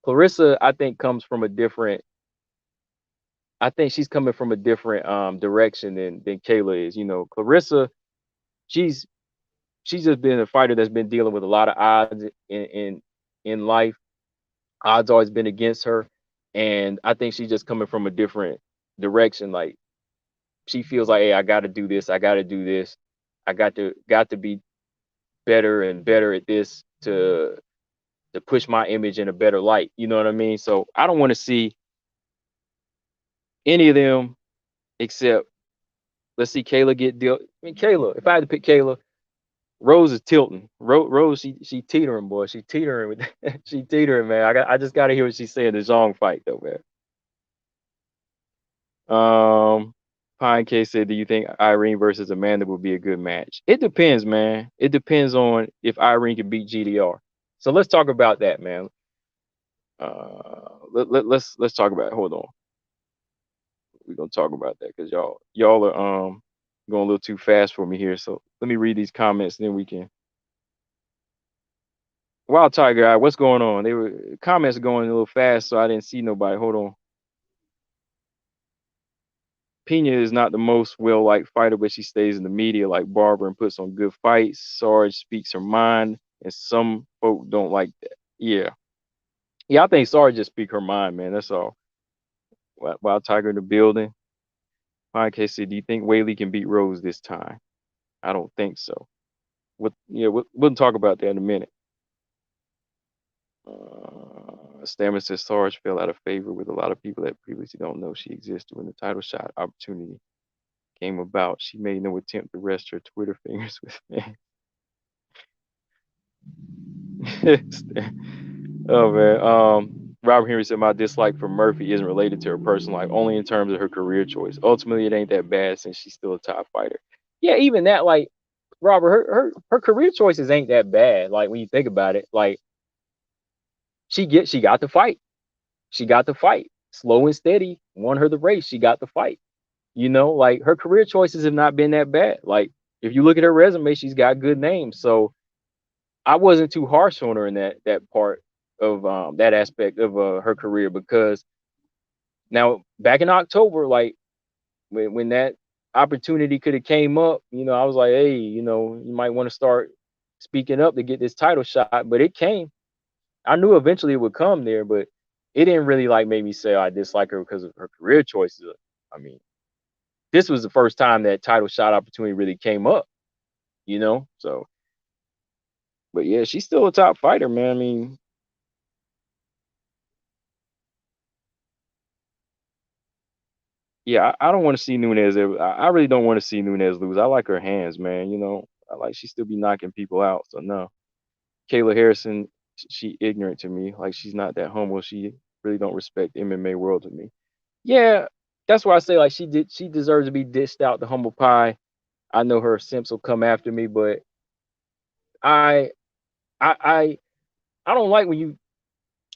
Speaker 1: Clarrisa, I think, comes from a different. I think she's coming from a different direction than Kayla is. Clarrisa, she's she's just been a fighter that's been dealing with a lot of odds in life. Odds always been against her, and I think she's just coming from a different direction. Like, she feels like, hey, I got to do this. I got to do this. I got to be better and better at this to push my image in a better light. You know what I mean? So I don't want to see any of them except, let's see Kayla get deal. I mean, Kayla, if I had to pick Kayla, Rose is tilting. Rose, she teetering, boy. She teetering with she teetering, man. I just gotta hear what she's saying. The Zhang fight though, man. Pine K said, "Do you think Irene versus Amanda would be a good match?" It depends, man. It depends on if Irene can beat GDR. So let's talk about that, man. Let's talk about it. Hold on. We're gonna talk about that because y'all are going a little too fast for me here. So let me read these comments, and then we can. Wild Tiger Eye, what's going on? They were comments going a little fast, so I didn't see nobody. Hold on. Pena is not the most well-liked fighter, but she stays in the media like Barbara and puts on good fights. Sarge speaks her mind, and some folk don't like that. Yeah, I think Sarge just speak her mind, man. That's all. Wild Tiger in the building. Podcast said, "Do you think Whaley can beat Rose this time?" I don't think so. We'll talk about that in a minute. Stammer says Sarge fell out of favor with a lot of people that previously don't know she existed when the title shot opportunity came about. She made no attempt to rest her Twitter fingers with fans. Oh man. Robert Henry said my dislike for Murphy isn't related to her personal life, only in terms of her career choice. Ultimately, it ain't that bad since she's still a top fighter. Yeah, even that, like Robert, her career choices ain't that bad. Like when you think about it, like she got the fight. She got the fight. Slow and steady, won her the race. She got the fight. Like her career choices have not been that bad. Like if you look at her resume, she's got good names. So I wasn't too harsh on her in that part of that aspect of her career because now back in October, like when that opportunity could have came up, I was like, hey, you might want to start speaking up to get this title shot, but it came. I knew eventually it would come there, but it didn't really like make me say I dislike her because of her career choices. I mean, this was the first time that title shot opportunity really came up, So, but yeah, she's still a top fighter, man. I mean, yeah, I don't want to see Nunes. I really don't want to see Nunes lose. I like her hands, man. I like she still be knocking people out. So no, Kayla Harrison, she ignorant to me. Like she's not that humble. She really don't respect MMA world to me. Yeah, that's why I say like she deserves to be dished out the humble pie. I know her simps will come after me, but I I I I don't like when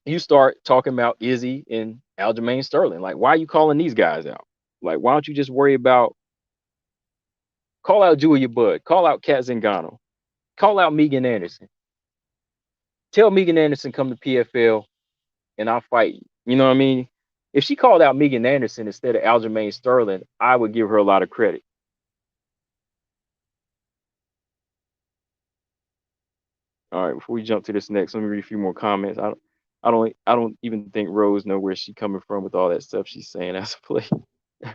Speaker 1: you start talking about Izzy and Aljamain Sterling. Like, why are you calling these guys out? Like, why don't you just worry about call out Julia Budd, call out Kat Zingano, call out Megan Anderson. Tell Megan Anderson come to PFL and I'll fight you. You know what I mean? If she called out Megan Anderson instead of Aljamain Sterling, I would give her a lot of credit. All right, before we jump to this next, let me read a few more comments. I don't even think Rose know where she's coming from with all that stuff she's saying as a play.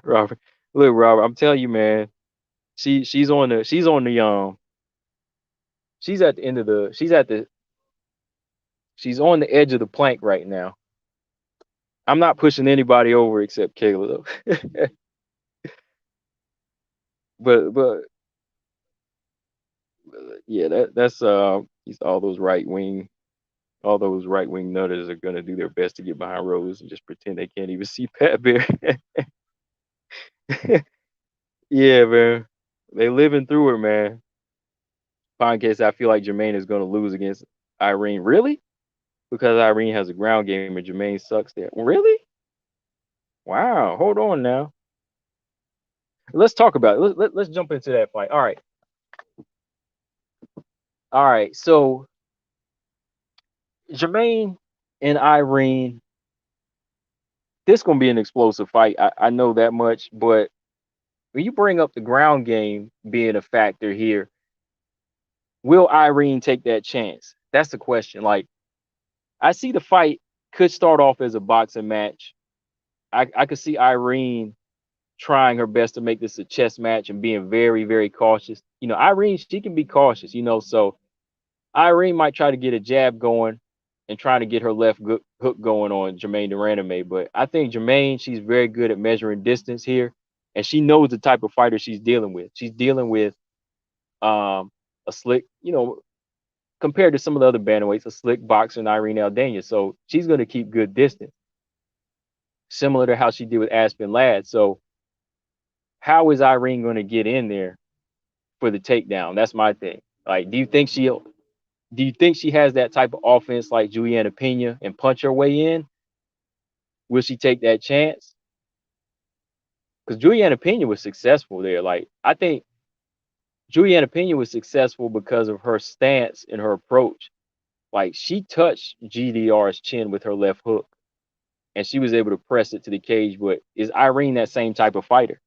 Speaker 1: Robert, look, Robert, I'm telling you, man, she's on the she's at the end of the she's on the edge of the plank right now. I'm not pushing anybody over except Kayla though. but yeah, that's all those right wing nutters are gonna do their best to get behind Rose and just pretend they can't even see Pat Bear. Yeah, man. They living through her, man. Podcast, I feel like Jermaine is gonna lose against Irene. Really? Because Irene has a ground game and Jermaine sucks there. Really? Wow. Hold on now. Let's talk about it. Let's jump into that fight. All right. All right. So Jermaine and Irene, this gonna be an explosive fight. I know that much, but when you bring up the ground game being a factor here, will Irene take that chance? That's the question. Like, I see the fight could start off as a boxing match. I could see Irene trying her best to make this a chess match and being very, very cautious. Irene, she can be cautious, so Irene might try to get a jab going and trying to get her left hook going on Jermaine Duraname. But I think Jermaine, she's very good at measuring distance here. And she knows the type of fighter she's dealing with. She's dealing with a slick, compared to some of the other bantamweights, a slick boxer in Irene Aldana. So she's going to keep good distance, similar to how she did with Aspen Ladd. So how is Irene going to get in there for the takedown? That's my thing. Like, do you think she has that type of offense like Juliana Pena and punch her way in? Will she take that chance? Because Juliana Pena was successful there. Like, I think Juliana Pena was successful because of her stance and her approach. Like, she touched GDR's chin with her left hook, and she was able to press it to the cage. But is Irene that same type of fighter?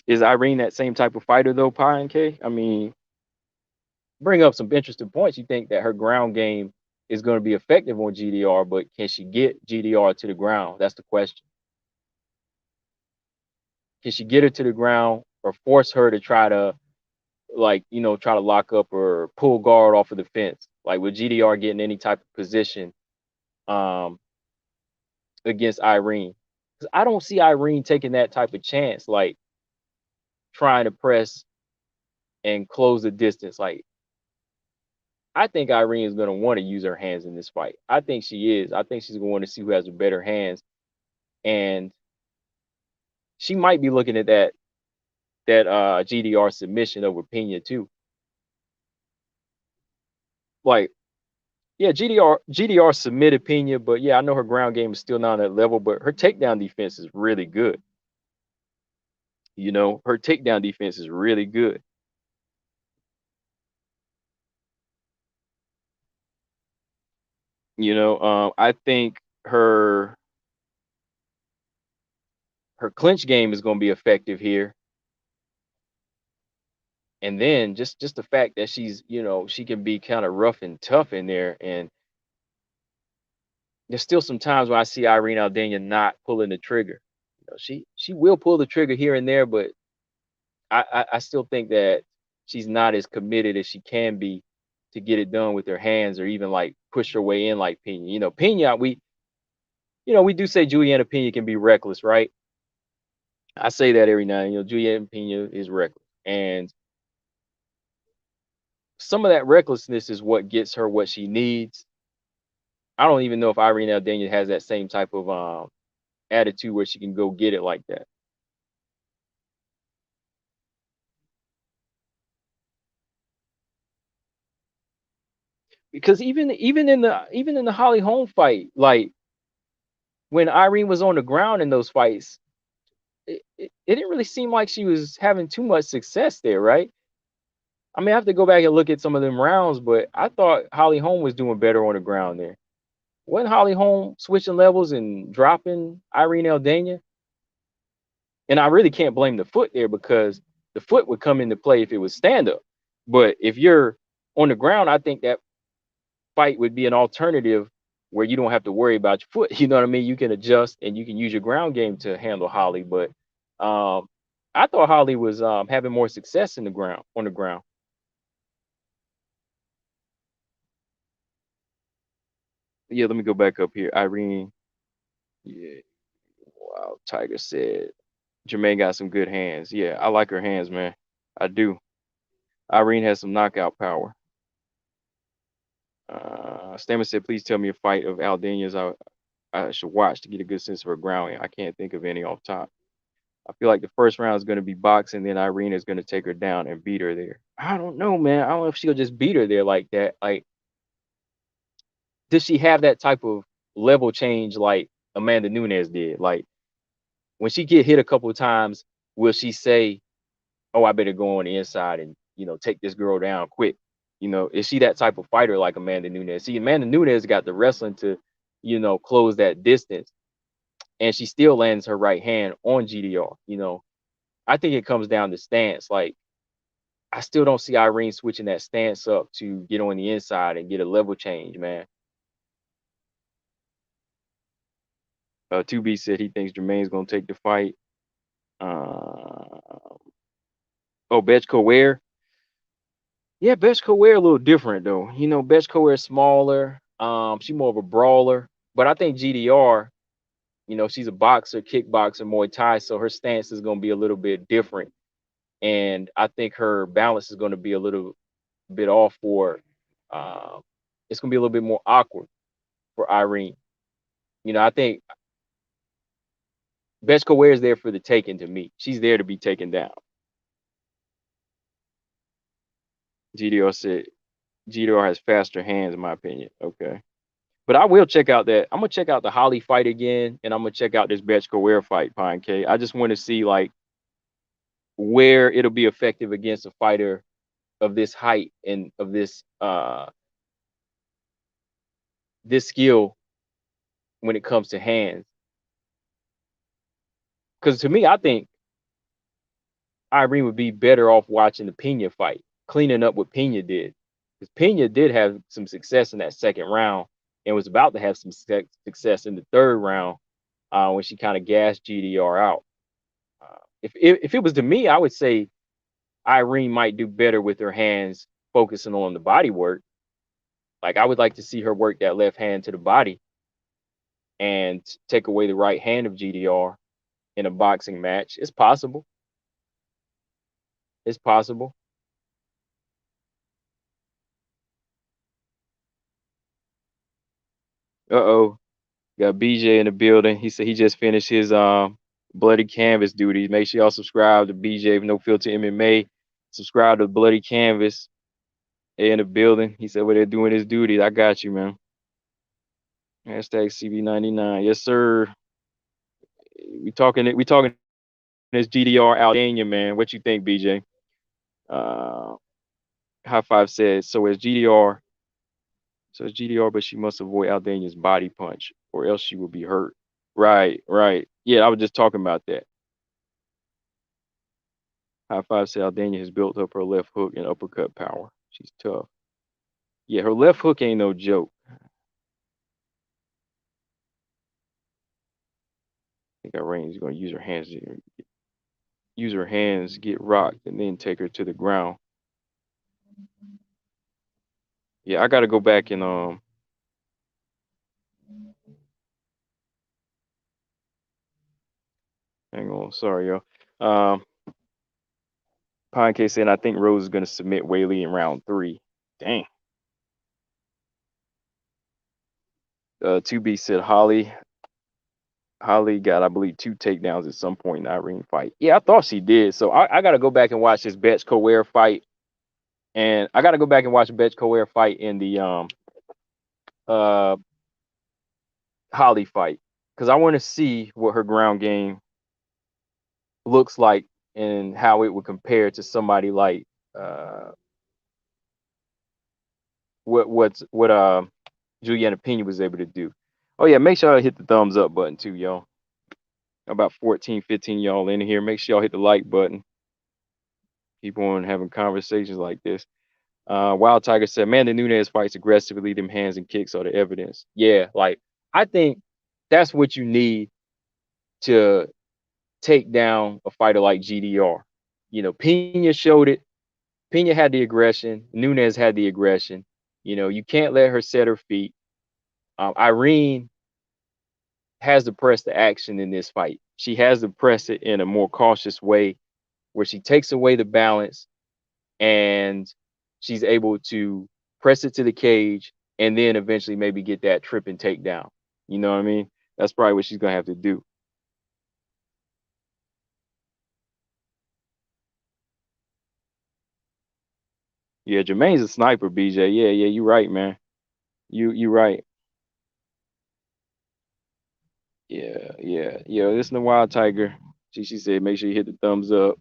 Speaker 1: Is Irene that same type of fighter though, Pi and K? I mean, bring up some interesting points. You think that her ground game is going to be effective on GDR, but can she get GDR to the ground? That's the question. Can she get her to the ground or force her to try to, like, try to lock up or pull guard off of the fence? Like, with GDR getting any type of position um against Irene? Because I don't see Irene taking that type of chance, like trying to press and close the distance. Like, I think Irene is going to want to use her hands in this fight. I think she is. I think she's going to want to see who has the better hands, and she might be looking at that GDR submission over Pena too. Like, yeah, GDR submitted Pena, but yeah, I know her ground game is still not on that level, but her takedown defense is really good. Her takedown defense is really good. I think her clinch game is going to be effective here. And then just the fact that she can be kind of rough and tough in there. And there's still some times where I see Irene Aldana not pulling the trigger. She will pull the trigger here and there, but I still think that she's not as committed as she can be to get it done with her hands, or even like push her way in like Pena. Pena, we do say Juliana Pena can be reckless, right? I say that every now and then. Juliana Pena is reckless, and some of that recklessness is what gets her what she needs. I don't even know if Irene Aldana has that same type of attitude where she can go get it like that. Because even in the Holly Holm fight, like when Irene was on the ground in those fights, it didn't really seem like she was having too much success there, right? I mean, I have to go back and look at some of them rounds, but I thought Holly Holm was doing better on the ground there. Wasn't Holly Holm switching levels and dropping Irene Aldana? And I really can't blame the foot there, because the foot would come into play if it was stand up. But if you're on the ground, I think that fight would be an alternative where you don't have to worry about your foot. You know what I mean? You can adjust and you can use your ground game to handle Holly. But I thought Holly was having more success on the ground. Yeah, let me go back up here. Irene. Yeah. Wow. Tiger said Jermaine got some good hands. Yeah, I like her hands, man. I do. Irene has some knockout power. Stammer said, please tell me a fight of Aldana's I should watch to get a good sense of her grounding. I can't think of any off top. I feel like the first round is going to be boxing, then Irene is going to take her down and beat her there. I don't know, man. I don't know if she'll just beat her there like that. Like, does she have that type of level change like Amanda Nunes did? Like, when she get hit a couple of times, will she say, "Oh, I better go on the inside and take this girl down quick"? Is she that type of fighter like Amanda Nunes? See, Amanda Nunes got the wrestling to, close that distance, and she still lands her right hand on GDR. I think it comes down to stance. Like, I still don't see Irene switching that stance up to get on the inside and get a level change, man. 2B said he thinks Jermaine's gonna take the fight. Uh, oh, Betchko Ware. Yeah, Betchko Ware a little different though. Betchko Ware smaller. She's more of a brawler. But I think GDR, she's a boxer, kickboxer, Muay Thai, so her stance is gonna be a little bit different. and I think her balance is going to be a little bit off for. It's going to be a little bit more awkward for Irene. I think Betchko Ware is there for the taking to me. She's there to be taken down. GDR said GDR has faster hands, in my opinion. Okay. But I will check out that. I'm gonna check out the Holly fight again, and I'm gonna check out this Betchko Ware fight, Pine K. I just want to see like where it'll be effective against a fighter of this height and of this skill when it comes to hands. Because to me, I think Irene would be better off watching the Pena fight, cleaning up what Pena did. Because Pena did have some success in that second round and was about to have some success in the third round when she kind of gassed GDR out. If it was to me, I would say Irene might do better with her hands focusing on the body work. Like I would like to see her work that left hand to the body and take away the right hand of GDR in a boxing match. It's possible. It's possible. Uh-oh. Got BJ in the building. He said he just finished his bloody canvas duty. Make sure y'all subscribe to BJ No Filter MMA. Subscribe to Bloody Canvas. They in the building. He said, well, they're doing his duty. I got you, man. Hashtag CB99. Yes, sir. We talking this GDR Aldana, man. What you think, BJ? High Five says, so is GDR, but she must avoid Aldana's body punch, or else she will be hurt. Right, right. Yeah, I was just talking about that. High Five said Aldana has built up her left hook and uppercut power. She's tough. Yeah, her left hook ain't no joke. I think Irene's gonna use her hands, get rocked, and then take her to the ground. Yeah, I gotta go back and hang on, sorry, y'all. Pine K saying I think Rose is gonna submit Whaley in round 3. Dang. 2B said Holly got, I believe, 2 takedowns at some point in the Irene fight. Yeah, I thought she did. So I got to go back and watch this Betchko Ware fight. And I got to go back and watch Betchko Ware fight in the Holly fight. Because I want to see what her ground game looks like and how it would compare to somebody like what Juliana Pena was able to do. Oh yeah, make sure I hit the thumbs up button too, y'all. About 14, 15 y'all in here. Make sure y'all hit the like button. Keep on having conversations like this. Wild Tiger said, man, the Nunes fights aggressively. Them hands and kicks are the evidence. Yeah, like I think that's what you need to take down a fighter like GDR. Pena showed it. Pena had the aggression. Nunes had the aggression. You can't let her set her feet. Irene has to press the action in this fight. She has to press it in a more cautious way where she takes away the balance and she's able to press it to the cage and then eventually maybe get that trip and takedown. You know what I mean? That's probably what she's going to have to do. Yeah, Jermaine's a sniper, BJ. Yeah, you're right, man. You right. Yeah. Listen to Wild Tiger. She said, make sure you hit the thumbs up.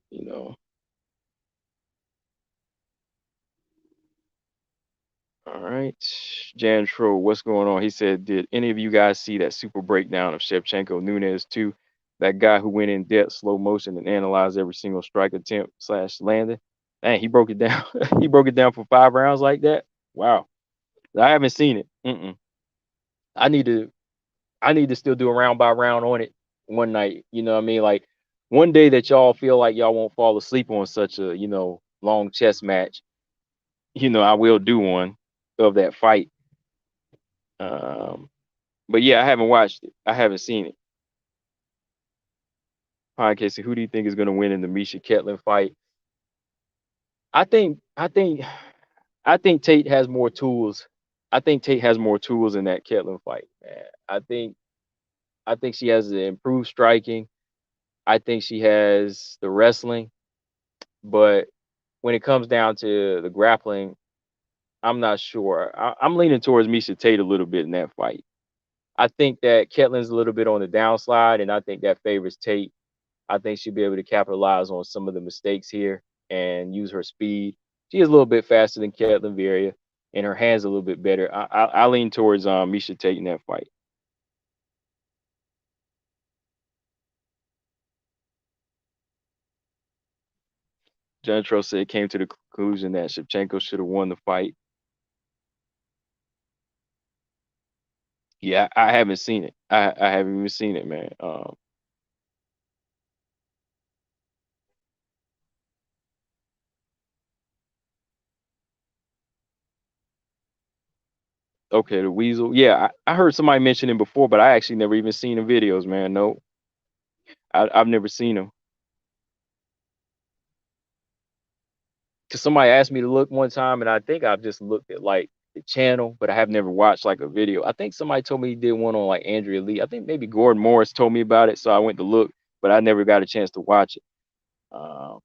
Speaker 1: All right. Jan Tro, what's going on? He said, did any of you guys see that super breakdown of Shevchenko Nunes 2? That guy who went in depth, slow motion, and analyzed every single strike attempt / landing. Man, he broke it down. He broke it down for 5 rounds like that. Wow. I haven't seen it. I need to still do a round by round on it one night. You know what I mean? Like one day that y'all feel like y'all won't fall asleep on such a, long chess match. I will do one of that fight. But yeah, I haven't watched it. I haven't seen it. Podcast. Who do you think is going to win in the Miesha Ketlen fight? I think Tate has more tools. I think Tate has more tools in that Ketlen fight, man. I think she has the improved striking. I think she has the wrestling, but when it comes down to the grappling, I'm not sure. I'm leaning towards Miesha Tate a little bit in that fight. I think that Ketlen's a little bit on the downslide, and I think that favors Tate. I think she'll be able to capitalize on some of the mistakes here and use her speed. She is a little bit faster than Ketlen Vieira, and her hands a little bit better. I lean towards Miesha Tate in that fight. Jantro said came to the conclusion that Shevchenko should have won the fight. Yeah, I haven't seen it. I haven't even seen it, man. Okay, the Weasel. Yeah, I heard somebody mention him before, but I actually never even seen the videos, man. No, I've never seen them. Cause somebody asked me to look one time, and I think I've just looked at like the channel, but I have never watched like a video. I think somebody told me he did one on like Andrea Lee. I think maybe Gordon Morris told me about it, so I went to look, but I never got a chance to watch it. Um,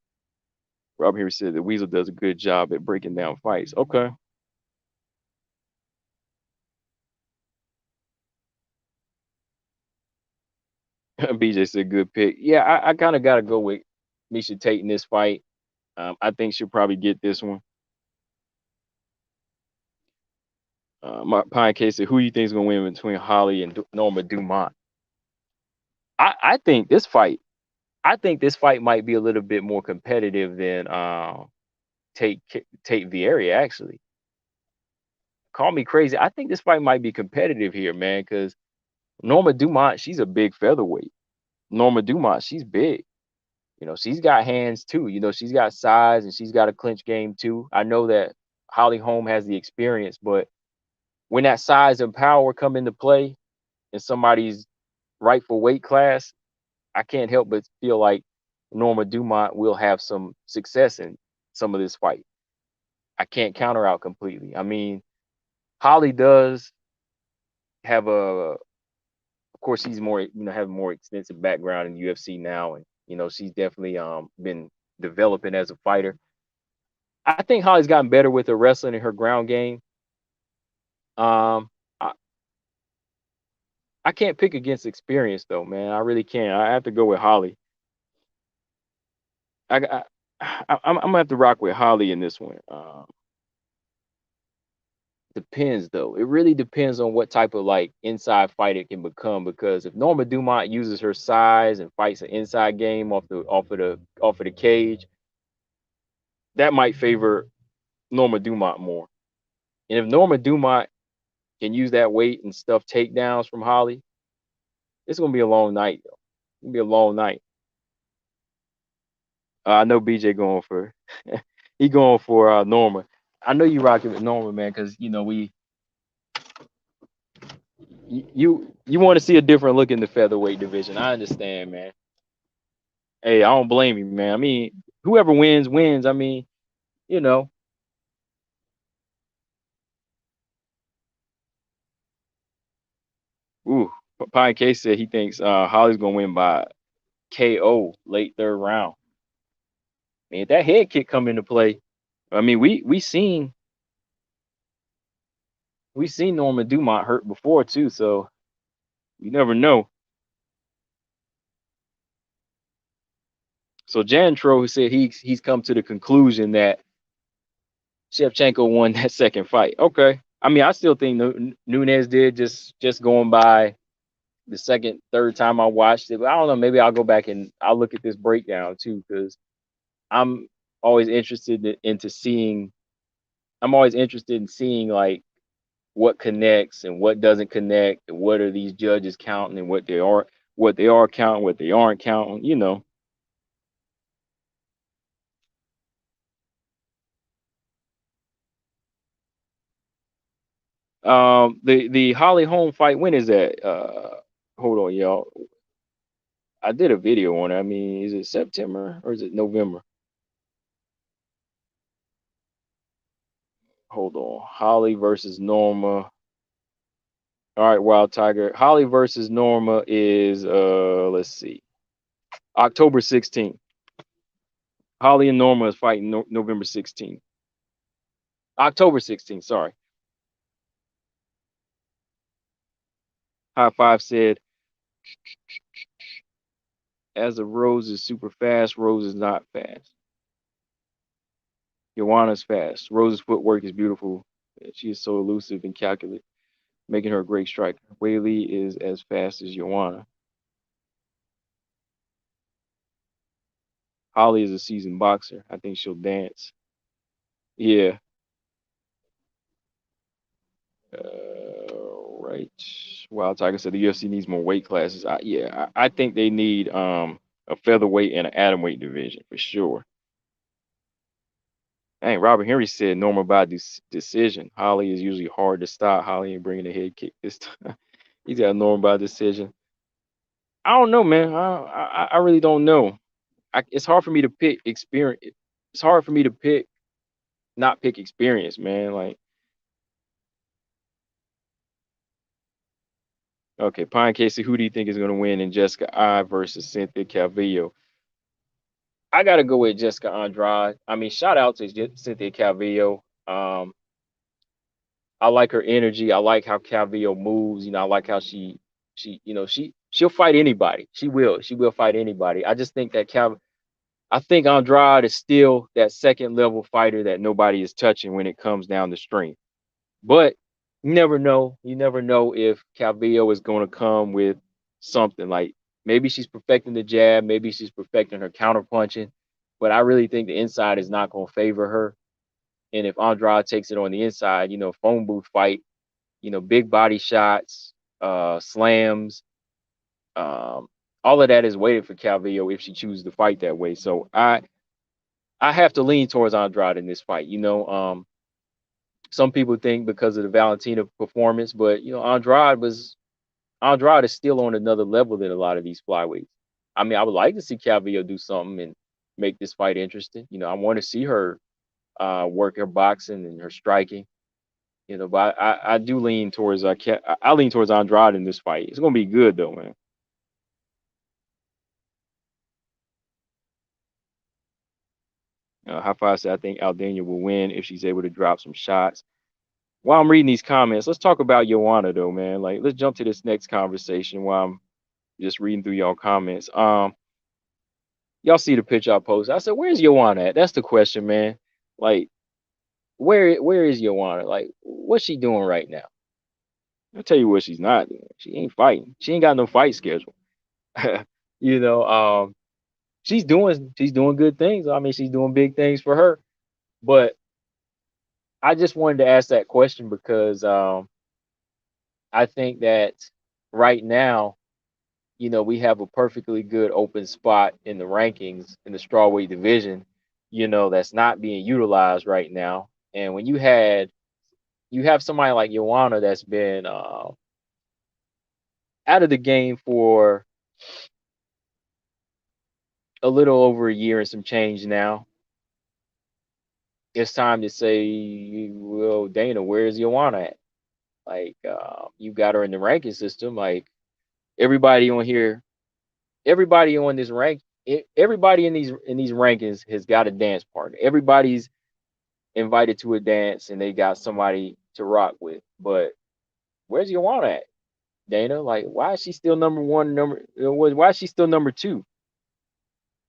Speaker 1: Rob here said the Weasel does a good job at breaking down fights. Okay. BJ said good pick. Yeah, I kind of got to go with Miesha Tate in this fight. I think she'll probably get this one. My Pine Case said, who do you think is going to win between Holly and Norma Dumont? I think this fight. I think this fight might be a little bit more competitive than Tate Tate Vieira. Actually, call me crazy. I think this fight might be competitive here, man. Because Norma Dumont, she's a big featherweight. Norma Dumont, she's big. She's got hands too. She's got size and she's got a clinch game too. I know that Holly Holm has the experience, but when that size and power come into play in somebody's rightful weight class, I can't help but feel like Norma Dumont will have some success in some of this fight. I can't count her out completely. I mean, Holly does have of course, she's more, have a more extensive background in UFC now, and she's definitely been developing as a fighter. I think Holly's gotten better with her wrestling and her ground game. Um, I, I can't pick against experience though, man. I really can't. I have to go with Holly. I, I'm gonna have to rock with Holly in this one. Depends though. It really depends on what type of like inside fight it can become. Because if Norma Dumont uses her size and fights an inside game off of the cage, that might favor Norma Dumont more. And if Norma Dumont can use that weight and stuff takedowns from Holly, it's gonna be a long night. Though. It's gonna be a long night. I know BJ going for he going for Norma. I know you rocking with Norma, man, because you want to see a different look in the featherweight division. I understand, man. Hey, I don't blame you, man. I mean, whoever wins wins. I mean, you know, ooh. Pine Case said he thinks Holly's gonna win by KO late third round. Man, if that head kick come into play, I mean, we seen Norma Dumont hurt before too, so you never know. So Jantro said he's come to the conclusion that Shevchenko won that second fight. Okay, I mean, I still think Nunes did, just going by the second, third time I watched it. But I don't know. Maybe I'll go back and I'll look at this breakdown too, because I'm always interested into seeing. I'm always interested in seeing like what connects and what doesn't connect, and what are these judges counting, and what they are counting, what they aren't counting. The Holly Holm fight. When is that? Hold on, y'all. I did a video on it. I mean, is it September or is it November? Hold on. Holly versus Norma. All right, Wild Tiger. Holly versus Norma is let's see. October 16th. Holly and Norma is fighting November 16th. October 16th, sorry. High Five said, as a Rose is super fast, Rose is not fast. Joanna's fast. Rose's footwork is beautiful. She is so elusive and calculated, making her a great striker. Whaley is as fast as Joanna. Holly is a seasoned boxer. I think she'll dance. Yeah. Right. Wild Tiger said the UFC needs more weight classes. I think they need a featherweight and an atomweight division for sure. Dang, Robert Henry said normal by decision. Holly is usually hard to stop. Holly ain't bringing a head kick this time. He's got normal by decision. I don't know, man. I really don't know. It's hard for me to pick experience. It's hard for me to not pick experience, man. Like, okay, Pine Casey, who do you think is going to win in Jessica Eye versus Cynthia Calvillo? I got to go with Jessica Andrade. I mean, shout out to Cynthia Calvillo. I like her energy. I like how Calvillo moves. I like how she'll fight anybody. She will fight anybody. I just think that I think Andrade is still that second level fighter that nobody is touching when it comes down to strength. But you never know. You never know if Calvillo is going to come with something like maybe she's perfecting the jab, maybe she's perfecting her counter punching. But I really think the inside is not going to favor her. And if Andrade takes it on the inside, phone booth fight, big body shots, slams, um, all of that is waited for Calvillo if she chooses to fight that way. So I have to lean towards Andrade in this fight. Some people think because of the Valentina performance, but Andrade is still on another level than a lot of these flyweights. I mean, I would like to see Calvillo do something and make this fight interesting. I want to see her work her boxing and her striking. But I do lean towards I lean towards Andrade in this fight. It's gonna be good though, man. High Five said I think Aldana will win if she's able to drop some shots. While I'm reading these comments, let's talk about Joanna though, man. Like, let's jump to this next conversation while I'm just reading through y'all comments. Y'all see the picture I posted. I said, "Where's Joanna at?" That's the question, man. Like, where is Joanna? Like, what's she doing right now? I'll tell you what she's not doing. She ain't fighting. She ain't got no fight schedule. you know, um, she's doing good things. I mean, she's doing big things for her. But I just wanted to ask that question because I think that right now, we have a perfectly good open spot in the rankings in the strawweight division, that's not being utilized right now. And when you have somebody like Joanna that's been out of the game for a little over a year and some change now, it's time to say, well, Dana, where's Joanna at? Like, you got her in the ranking system. Like, everybody on here, everybody on this rank, everybody in these rankings has got a dance partner. Everybody's invited to a dance and they got somebody to rock with. But where's Joanna at, Dana? Like, why is she still number one? Why is she still number two?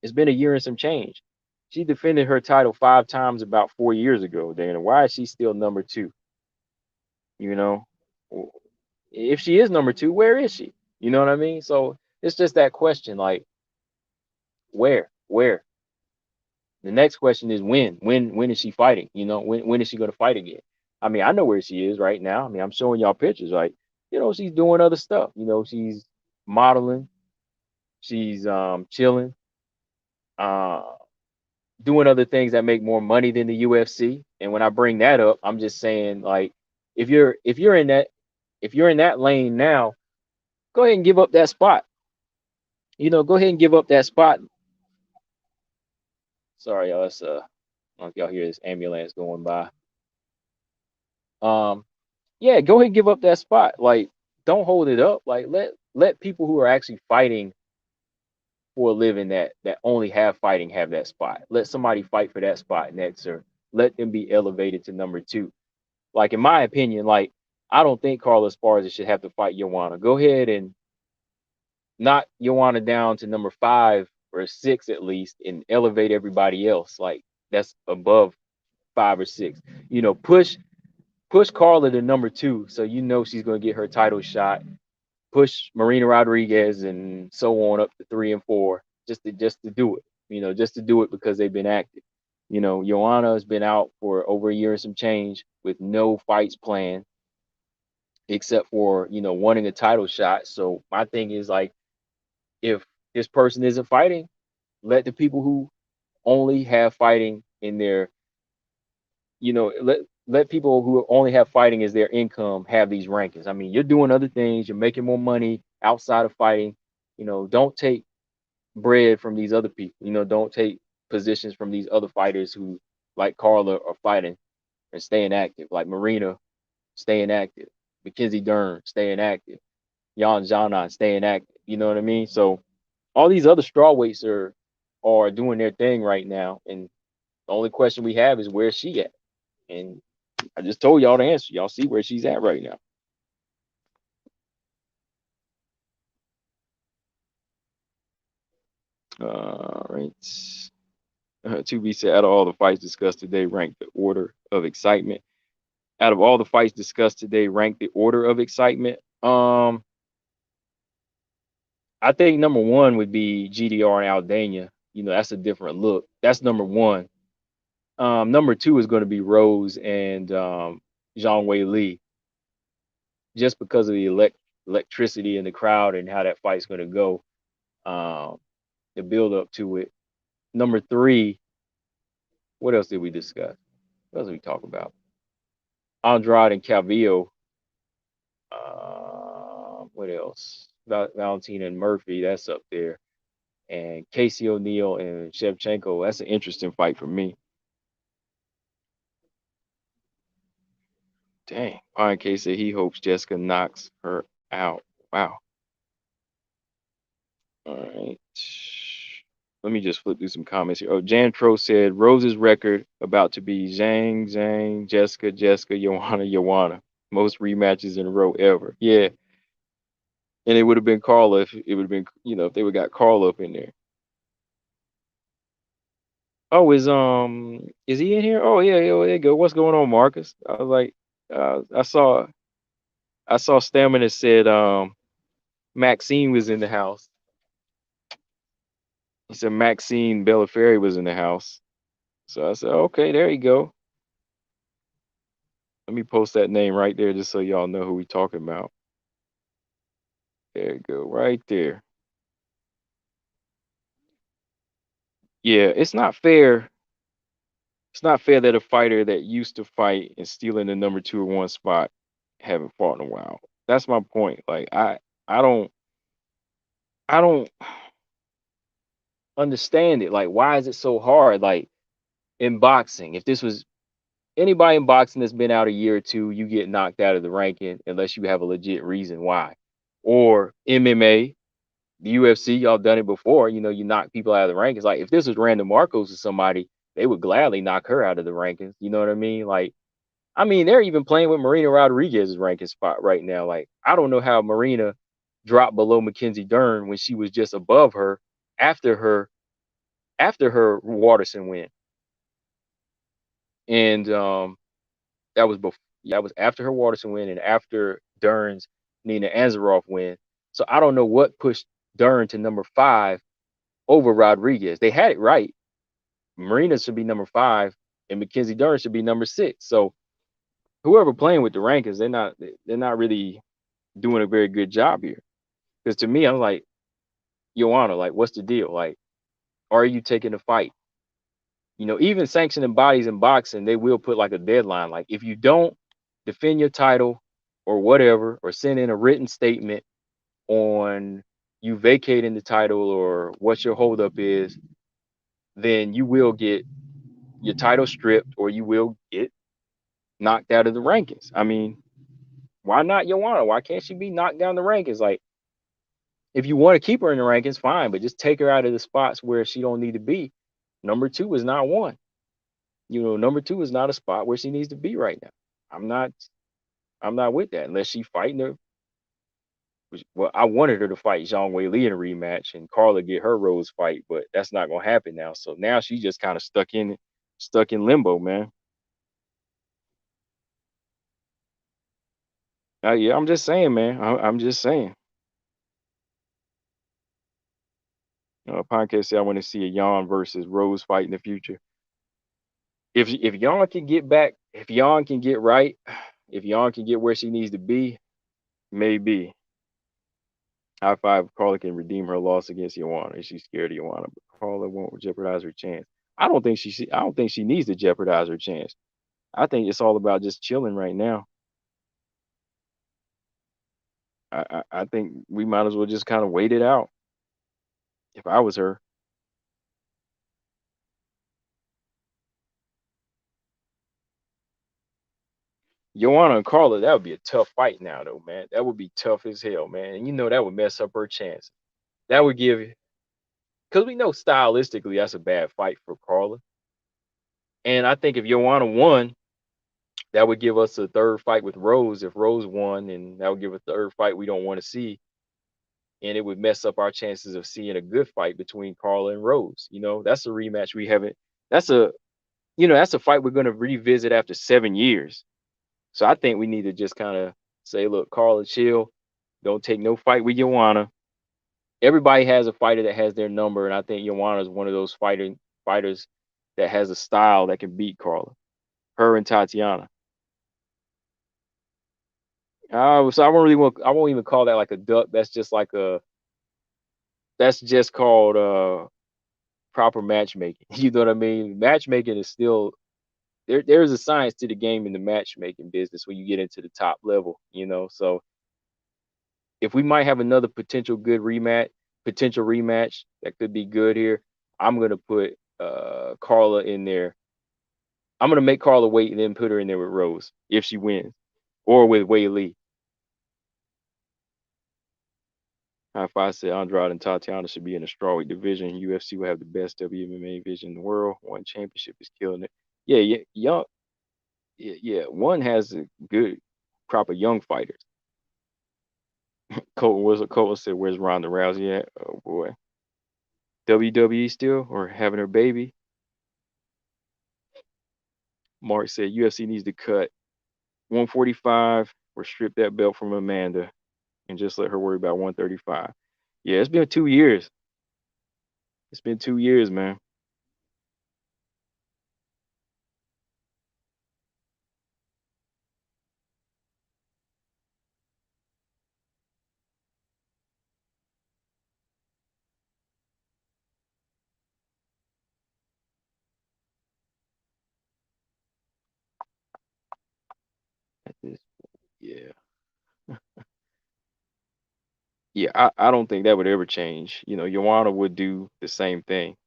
Speaker 1: It's been a year and some change. She defended her title 5 times about 4 years ago, Dana. Why is she still number two? You know, if she is number two, where is she? You know what I mean? So it's just that question, like, where? The next question is when is she fighting? When is she going to fight again? I mean, I know where she is right now. I mean, I'm showing y'all pictures. Like, she's doing other stuff. She's modeling, she's chilling, uh, doing other things that make more money than the UFC. And when I bring that up, I'm just saying, like, if you're in that lane now, go ahead and give up that spot. Go ahead and give up that spot. Sorry, y'all. I don't know if y'all hear this ambulance going by. Yeah, go ahead and give up that spot. Like, don't hold it up. Like, let people who are actually fighting for a living that only have fighting have that spot. Let somebody fight for that spot next, or let them be elevated to number two. Like, in my opinion, like, I don't think Carla Esparza should have to fight Joanna. Go ahead and knock Joanna down to number five or six at least, and elevate everybody else. Like, that's above five or six. Push Carla to number two, so she's going to get her title shot. Push Marina Rodriguez and so on up to three and four, just to do it. Just to do it because they've been active. Joanna has been out for over a year and some change with no fights planned, except for wanting a title shot. So my thing is, like, if this person isn't fighting, let the people who only have fighting in their let people who only have fighting as their income have these rankings. I mean, you're doing other things, you're making more money outside of fighting. Don't take bread from these other people. Don't take positions from these other fighters who, like Carla, are fighting and staying active, like Marina staying active, Mackenzie Dern staying active, Jan Jana staying active. You know what I mean? So all these other strawweights are doing their thing right now, and the only question we have is where's she at? And I just told y'all the answer. Y'all see where she's at right now. All right. To be said, out of all the fights discussed today, rank the order of excitement. Out of all the fights discussed today, rank the order of excitement. I think number one would be GDR and Aldana. That's a different look. That's number one. Number two is going to be Rose and Zhang Wei Li, just because of the electricity in the crowd and how that fight's going to go. Um, the build up to it. Number three, what else did we discuss? What else did we talk about? Andrade and Calvillo. What else? Valentina and Murphy, that's up there. And Casey O'Neill and Shevchenko, that's an interesting fight for me. Dang. Pine K said he hopes Jessica knocks her out. Wow. All right. Let me just flip through some comments here. Oh, Jan Tro said Rose's record about to be Zhang, Jessica, Joanna. Most rematches in a row ever. Yeah. And it would have been Carla if it would have been, if they would got Carla up in there. Oh, is he in here? Oh yeah, yeah, there you go. What's going on, Marcus? I was like, I saw Stamina said Maxine was in the house. He said Maxine Bellaferri was in the house. So I said, okay, there you go. Let me post that name right there just so y'all know who we talking about. There you go, right there. Yeah, it's not fair. It's not fair that a fighter that used to fight and stealing the number two or one spot haven't fought in a while. That's my point. Like I don't I don't understand it. Like, why is it so hard? Like, in boxing, if this was anybody in boxing that's been out a year or two, you get knocked out of the ranking unless you have a legit reason why. Or MMA, the UFC, y'all done it before. You knock people out of the rankings. Like, if this was Random Marcos or somebody, they would gladly knock her out of the rankings. You know what I mean? Like, I mean, they're even playing with Marina Rodriguez's ranking spot right now. Like, I don't know how Marina dropped below Mackenzie Dern when she was just above her after her Waterson win. And that was before, that was after her Waterson win and after Dern's Nina Ansaroff win. So I don't know what pushed Dern to number five over Rodriguez. They had it right. Marina should be number five and Mackenzie Dern should be number six. So whoever playing with the rankings, they're not really doing a very good job here. Because to me, I'm like, Joanna, like, what's the deal? Like, are you taking the fight? Even sanctioning bodies in boxing, they will put like a deadline. Like, if you don't defend your title or whatever, or send in a written statement on you vacating the title or what your holdup is, then you will get your title stripped or you will get knocked out of the rankings. I mean, why not Joanna? Why can't she be knocked down the rankings? Like, if you want to keep her in the rankings, fine, but just take her out of the spots where she don't need to be. Number two is not one. Number two is not a spot where she needs to be right now. I'm not I'm not with that unless she fighting her. Well, I wanted her to fight Zhang Weili in a rematch and Carla get her Rose fight, but that's not gonna happen now. So now she's just kind of stuck in limbo, man. Yeah, I'm just saying, man. I'm just saying. Podcast said I want to see a Yon versus Rose fight in the future. If Yon can get back, if Yon can get right, if Yon can get where she needs to be, maybe. High five, Carla can redeem her loss against Joanna. She's scared of Joanna, but Carla won't jeopardize her chance. I don't think she needs to jeopardize her chance. I think it's all about just chilling right now. I think we might as well just kind of wait it out. If I was her, Joanna and Carla, that would be a tough fight now, though, man. That would be tough as hell, man. And that would mess up her chance. That would give, because we know stylistically that's a bad fight for Carla. And I think if Joanna won, that would give us a third fight with Rose. If Rose won, and that would give a third fight we don't want to see. And it would mess up our chances of seeing a good fight between Carla and Rose. That's a rematch we haven't. That's a that's a fight we're going to revisit after 7 years. So I think we need to just kind of say, look, Carla, chill. Don't take no fight with Joanna. Everybody has a fighter that has their number, and I think Joanna is one of those fighters that has a style that can beat Carla. Her and Tatiana. So I won't even call that like a duck. That's just called proper matchmaking. You know what I mean? Matchmaking is still there's a science to the game in the matchmaking business when you get into the top level. So if we might have another potential rematch that could be good here, I'm gonna put Carla in there. I'm gonna make Carla wait and then put her in there with Rose if she wins, or with Wei Lee. If I said Andrade and Tatiana should be in the strawweight division, UFC will have the best WMMA division in the world. One championship is killing it. Yeah, yeah, young. Yeah. One has a good crop of young fighters. Colton said, "Where's Ronda Rousey at?" Oh boy, WWE still or having her baby. Mark said UFC needs to cut 145 or strip that belt from Amanda and just let her worry about 135. Yeah, it's been 2 years. It's been 2 years, man. At this, yeah, yeah. I don't think that would ever change. Joanna would do the same thing.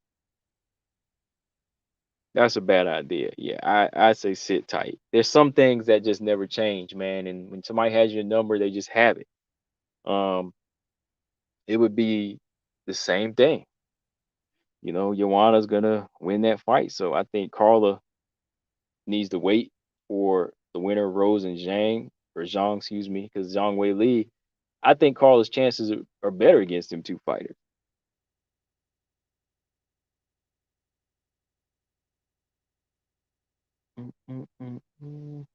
Speaker 1: That's a bad idea. Yeah, I say sit tight. There's some things that just never change, man. And when somebody has your number, they just have it. Um, it would be the same thing. Joanna's gonna win that fight. So I think Carla needs to wait for the winner of Rose and Zhang, excuse me, because Zhang Wei Li. I think Carla's chances are better against them two fighters. Mm, mm, mm, mm.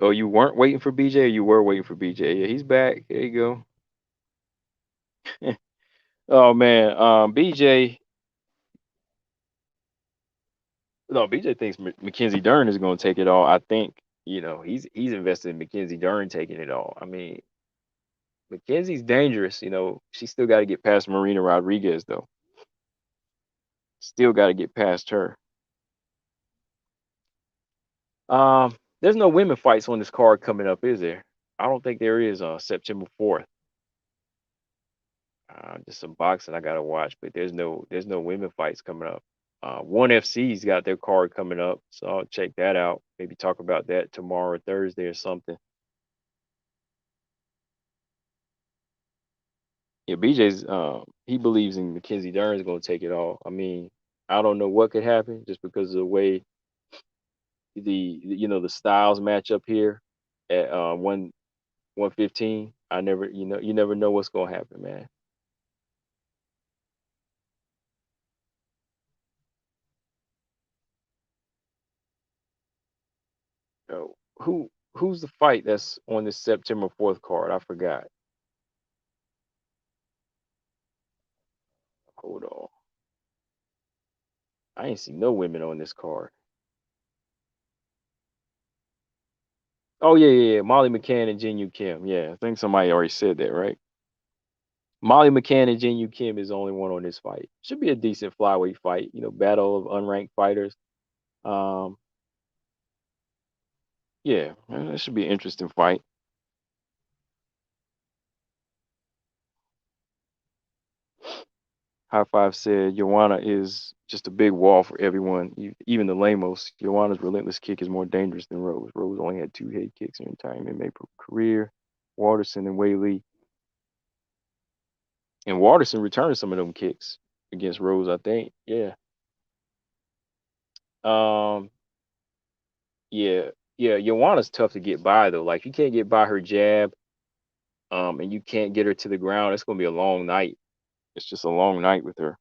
Speaker 1: Oh, you weren't waiting for BJ, or you were waiting for BJ? Yeah, he's back. There you go. Oh man, BJ. No, BJ thinks Mackenzie Dern is going to take it all. I think he's invested in Mackenzie Dern taking it all. I mean, Mackenzie's dangerous. She still got to get past Marina Rodriguez though. Still got to get past her. There's no women fights on this card coming up, is there? I don't think there is on September 4th. Just some boxing I gotta watch, but there's no women fights coming up. One FC's got their card coming up, so I'll check that out. Maybe talk about that tomorrow or Thursday or something. Yeah, BJ's he believes in Mackenzie Dern's gonna take it all. I mean, I don't know what could happen just because of the way the styles match up here at 115. I never you never know what's gonna happen, man. Who's the fight that's on this September 4th card? I forgot. Hold on. I ain't see no women on this card. Oh yeah. Molly McCann and Jin Yu Kim. Yeah, I think somebody already said that, right? Molly McCann and Jin Yu Kim is the only one on this fight. Should be a decent flyweight fight. Battle of unranked fighters. Um, yeah, it should be an interesting fight. High Five said Joanna is just a big wall for everyone, even the lamos. Joanna's relentless kick is more dangerous than Rose. Rose only had 2 head kicks in her entire MMA career. Waterson and Wei Lee. And Waterson returned some of them kicks against Rose, I think. Yeah. Um, yeah. Yeah, Joanna's tough to get by though. Like you can't get by her jab, and you can't get her to the ground. It's gonna be a long night. It's just a long night with her.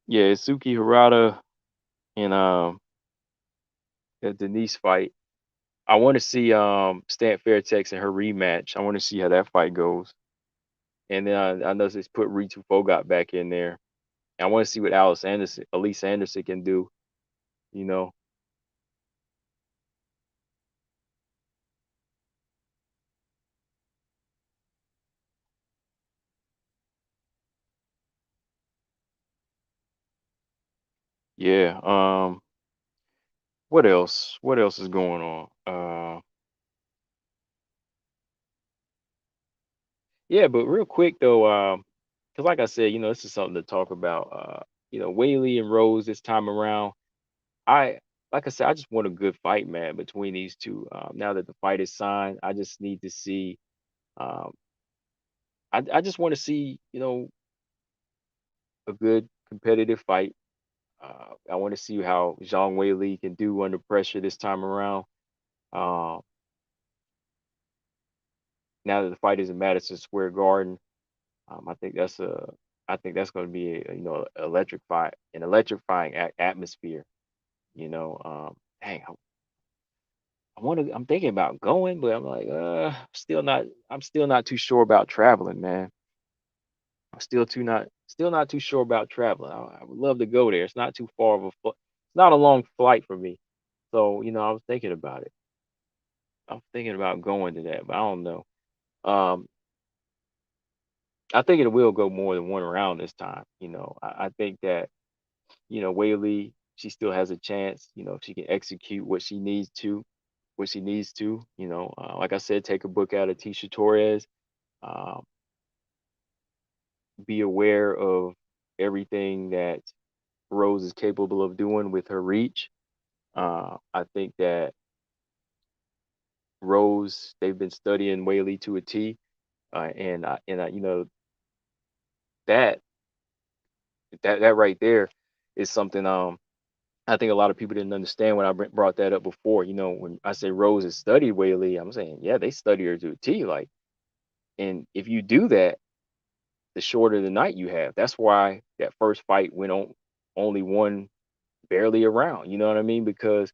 Speaker 1: Yeah, it's Suki Harada and the Denise fight. I want to see Stan Fairtex in her rematch. I want to see how that fight goes. And then I know they put Ritu Fogot back in there. I want to see what Elise Anderson can do. You know, yeah. What else? What else is going on? Yeah, but real quick though, because like I said, this is something to talk about. Whaley and Rose this time around. I like I said, I just want a good fight, man, between these two. Now that the fight is signed, I just need to see. Um, I just want to see, a good competitive fight. I want to see how Zhang Wei can do under pressure this time around. Um, now that the fight is in Madison Square Garden, I think that's going to be an electrifying atmosphere. Dang, I'm thinking about going, but I'm like, I'm still not too sure about traveling, man. Still not too sure about traveling. I would love to go there. It's not too far of it's not a long flight for me. So, I was thinking about it. I'm thinking about going to that, but I don't know. Um, I think it will go more than one round this time. I think that, Whaley, she still has a chance, if she can execute what she needs to, like I said, take a book out of Tisha Torres, um, be aware of everything that Rose is capable of doing with her reach. I think that they've been studying Whaley to a T, that that right there is something. I think a lot of people didn't understand when I brought that up before. When I say Rose has studied Whaley, I'm saying yeah, they study her to a T. Like, and if you do that, the shorter the night you have. That's why that first fight went on only one barely around. You know what I mean? Because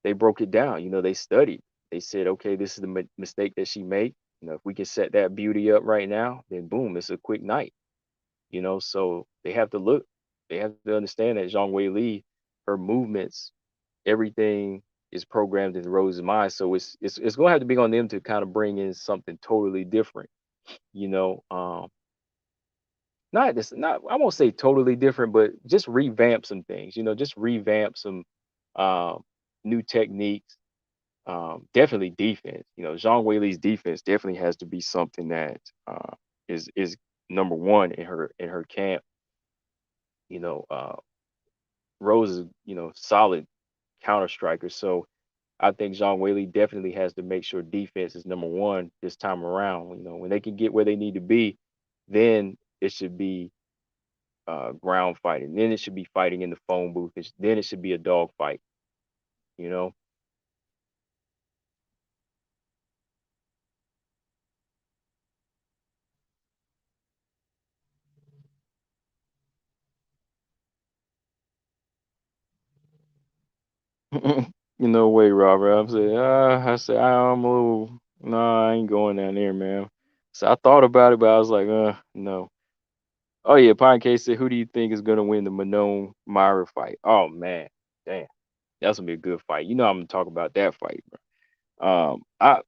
Speaker 1: they broke it down. They studied. They said, okay, this is the mistake that she made. If we can set that beauty up right now, then boom, it's a quick night. So they have to look. They have to understand that Zhang Wei Li, her movements, everything is programmed in Rose's mind. So it's going to have to be on them to kind of bring in something totally different. You know, not I won't say totally different, but just revamp some things. Just revamp some um, new techniques. Definitely defense. Zhang Weili's defense definitely has to be something that is number one in her camp. You know, Rose is solid counter striker. So I think Zhang Weili definitely has to make sure defense is number one this time around. When they can get where they need to be, then it should be ground fighting. Then it should be fighting in the phone booth. Then it should be a dog fight. You know. No way, Robert. I said, I'm a little, no, I ain't going down there, man. So I thought about it, but I was like, no. Oh yeah, Pine Case said, who do you think is gonna win the Manon Myra fight? Oh man, damn, that's gonna be a good fight. I'm gonna talk about that fight, bro. I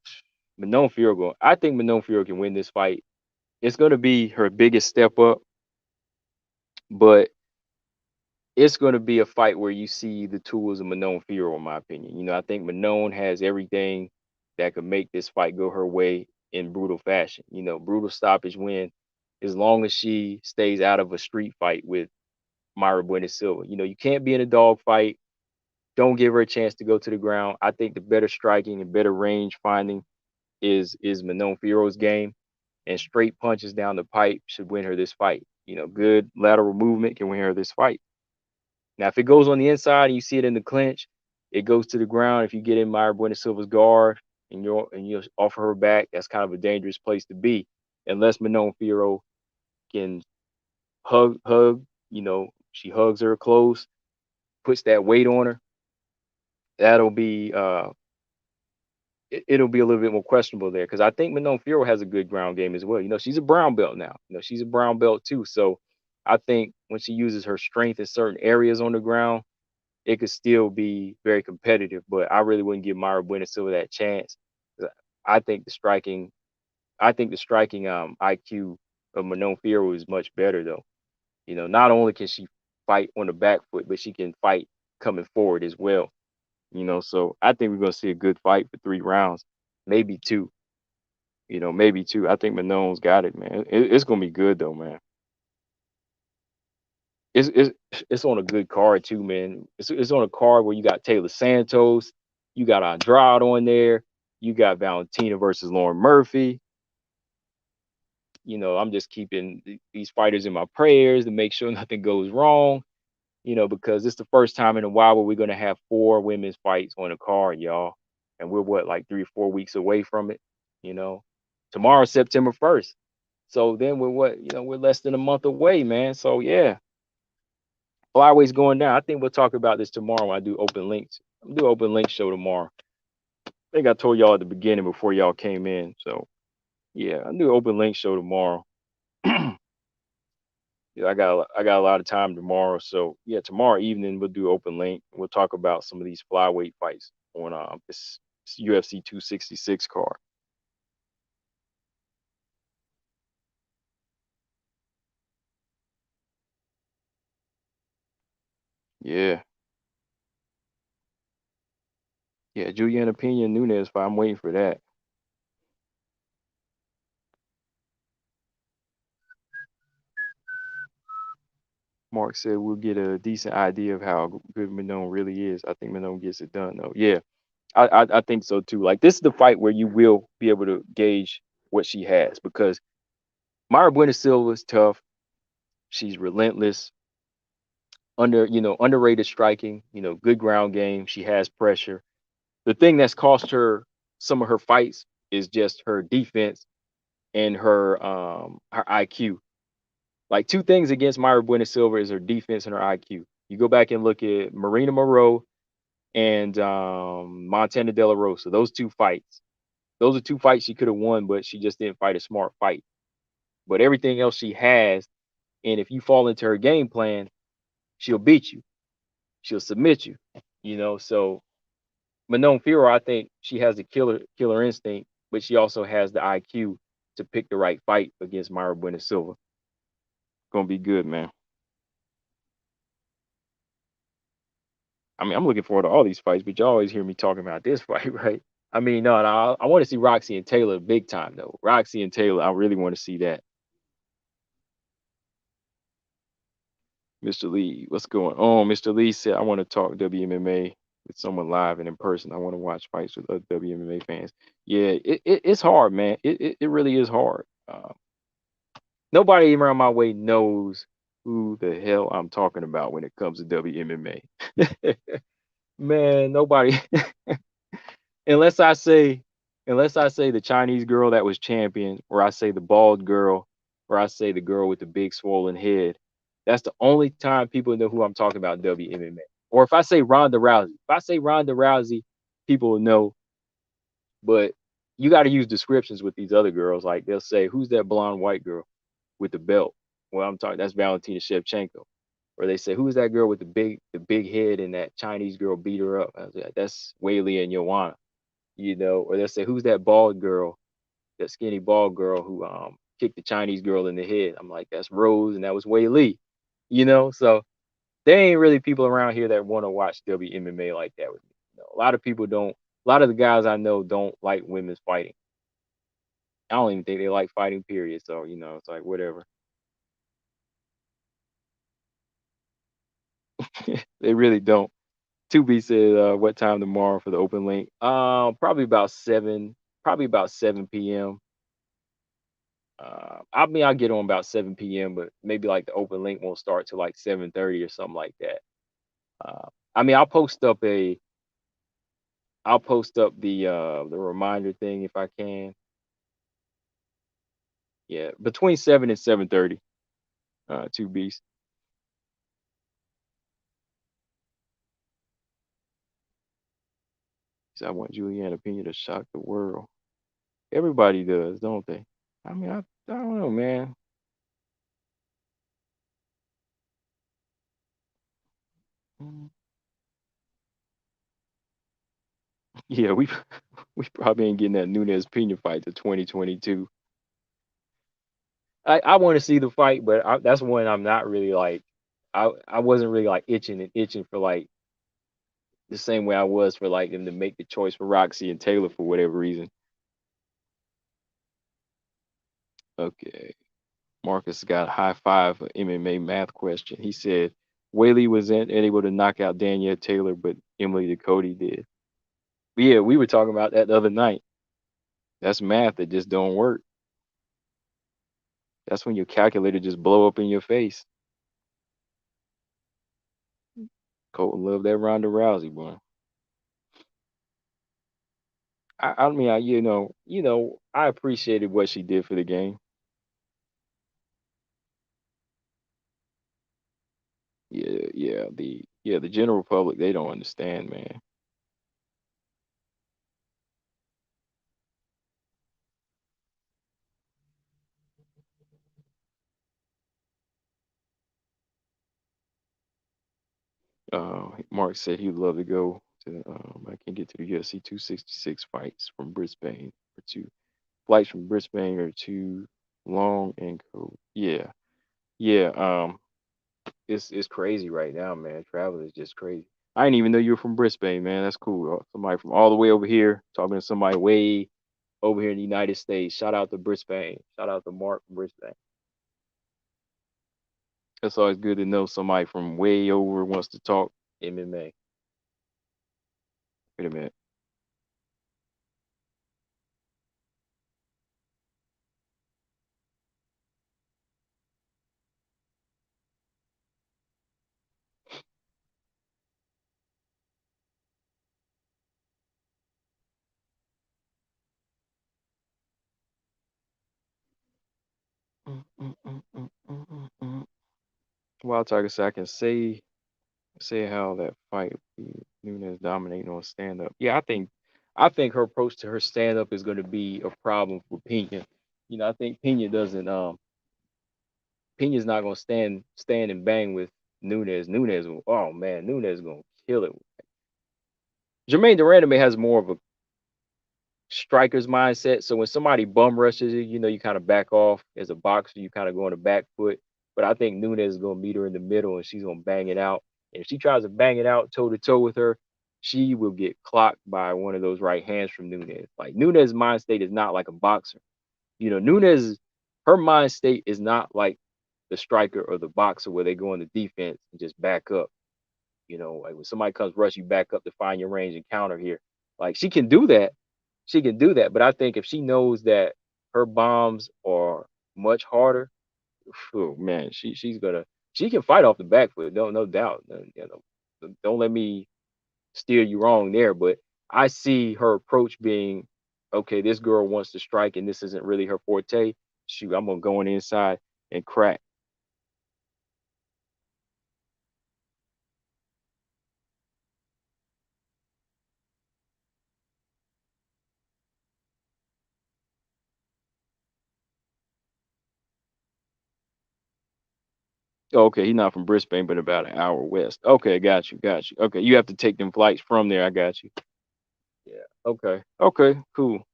Speaker 1: Manon Fiorot I think Manon Fiorot can win this fight. It's gonna be her biggest step up, but it's going to be a fight where you see the tools of Manon Fiorot, in my opinion. I think Manon has everything that could make this fight go her way in brutal fashion. Brutal stoppage win, as long as she stays out of a street fight with Myra Buenos Silva. You can't be in a dog fight. Don't give her a chance to go to the ground. I think the better striking and better range finding is Manon Fiorot's game, and straight punches down the pipe should win her this fight. Good lateral movement can win her this fight. Now, if it goes on the inside and you see it in the clinch, it goes to the ground. If you get in Myra Buenos Silva's guard and you offer her back, that's kind of a dangerous place to be, unless Manon Fiorot can hug. She hugs her close, puts that weight on her. That'll be it'll be a little bit more questionable there, because I think Manon Fiorot has a good ground game as well. She's a brown belt now. She's a brown belt too. So I think when she uses her strength in certain areas on the ground, it could still be very competitive. But I really wouldn't give Myra Buenos Silva that chance. I think the striking, IQ of Manon Fiorot is much better though. Not only can she fight on the back foot, but she can fight coming forward as well. So I think we're gonna see a good fight for 3 rounds, maybe two. Maybe two. I think Manon's got it, man. It's gonna be good though, man. it's it's on a good card too, man. It's on a card where you got Taylor Santos, you got Andrade on there, you got Valentina versus Lauren Murphy. I'm just keeping these fighters in my prayers to make sure nothing goes wrong. Because it's the first time in a while where we're gonna have 4 women's fights on a card, y'all, and we're what, like 3 or 4 weeks away from it. You know, Tomorrow's September 1st, so then we're what, we're less than a month away, man. So yeah, flyweights going down. I think we'll talk about this tomorrow when I do open links. I'll do open link show tomorrow. I think I told y'all at the beginning before y'all came in. So yeah, I'll do open link show tomorrow. Yeah, I got a lot of time tomorrow. So yeah, tomorrow evening we'll do open link. We'll talk about some of these flyweight fights on this UFC 266 card. Yeah. Yeah, Juliana Pena Nunez fight. I'm waiting for that. Mark said we'll get a decent idea of how good Manon really is. I think Manon gets it done though. Yeah, I think so too. Like, this is the fight where you will be able to gauge what she has, because Myra Buenos Silva is tough. She's relentless, underrated striking, good ground game. She has pressure. The thing that's cost her some of her fights is just her defense and her IQ. Like, two things against Myra Buenos Silva is her defense and her IQ. You go back and look at Marina Moreau and Montana De La Rosa. Those two fights. Those are two fights she could have won, but she just didn't fight a smart fight. But everything else she has, and if you fall into her game plan, she'll beat you. She'll submit you. So Manon Fiorot, I think she has the killer instinct, but she also has the IQ to pick the right fight against Myra Buenos Silva. Gonna be good, man. I mean, I'm looking forward to all these fights, but you always hear me talking about this fight, right? I mean, no, I want to see Roxy and Taylor big time though. Roxy and Taylor, I really want to see that. Mr. Lee, what's going on? Mr. Lee said, I want to talk WMMA with someone live and in person. I want to watch fights with other WMMA fans. Yeah, it's hard, man. It really is hard. Nobody around my way knows who the hell I'm talking about when it comes to WMMA. Man, nobody unless I say the Chinese girl that was champion, or I say the bald girl, or I say the girl with the big swollen head. That's the only time people know who I'm talking about in WMMA. Or if I say Ronda Rousey, people will know. But you got to use descriptions with these other girls. Like they'll say, "Who's that blonde white girl with the belt?" Well, I'm talking that's Valentina Shevchenko. Or they say, "Who's that girl with the big head and that Chinese girl beat her up?" I was like, that's Weili and Joanna. Or they'll say, "Who's that bald girl, that skinny bald girl who kicked the Chinese girl in the head?" I'm like, "That's Rose, and that was Wei Lee." So there ain't really people around here that want to watch WMMA like that with me. A lot of people don't. A lot of the guys I know don't like women's fighting. I don't even think they like fighting, period. So it's like whatever. They really don't. 2B said, "What time tomorrow for the open link?" Probably about 7. Probably about 7 p.m. I mean, I'll get on about 7 p.m., but maybe like the open link won't start till like 7:30 or something like that. I mean, I'll post up the reminder thing if I can. Yeah, between 7 and 7:30. 2Bs. So I want Julianne opinion to shock the world. Everybody does, don't they? I mean, I don't know, man. Mm. Yeah, we we probably ain't getting that Nunes Pena fight to 2022. I want to see the fight, but that's one I'm not really like. I wasn't really like itching for like the same way I was for like them to make the choice for Roxy and Taylor for whatever reason. Okay, Marcus got a high five for MMA math question. He said Whaley wasn't able to knock out Danielle Taylor, but Emily Ducote did. But yeah, we were talking about that the other night. That's math that just don't work. That's when your calculator just blow up in your face. Colton love that Ronda Rousey, boy. I mean, I appreciated what she did for the game. The general public, they don't understand, man. Mark said he'd love to go to. I can get to the UFC 266 fights from Brisbane, or two flights from Brisbane are too long and cold. Yeah, yeah. It's crazy right now, man. Travel is just crazy. I didn't even know you were from Brisbane, man. That's cool. Somebody from all the way over here talking to somebody way over here in the United States. Shout out to Brisbane. Shout out to Mark from Brisbane. It's always good to know somebody from way over wants to talk MMA. Wait a minute. Wild Tiger said I can say how that fight Nunes dominating on stand up. Yeah, I think her approach to her stand up is going to be a problem for Pena. I think Pena's not going to stand and bang with Nunes. Oh man, Nunes is going to kill it. Jermaine Durandame has more of a striker's mindset. So when somebody bum rushes you, you kind of back off. As a boxer, you kind of go on the back foot. But I think Nunes is going to meet her in the middle and she's going to bang it out. And if she tries to bang it out toe to toe with her, she will get clocked by one of those right hands from Nunes. Like Nunes' mind state is not like a boxer. Nunes, her mind state is not like the striker or the boxer where they go on the defense and just back up. You know, like when somebody comes rush you back up to find your range and counter here. Like she can do that. She can do that. But I think if she knows that her bombs are much harder, oh man, she can fight off the back foot, no doubt. You know, don't let me steer you wrong there, but I see her approach being, okay, this girl wants to strike and this isn't really her forte. Shoot, I'm gonna go on inside and crack. Okay, he's not from Brisbane, but about an hour west. Okay, got you, got you. Okay, you have to take them flights from there. I got you. Yeah. Okay. Okay. Cool.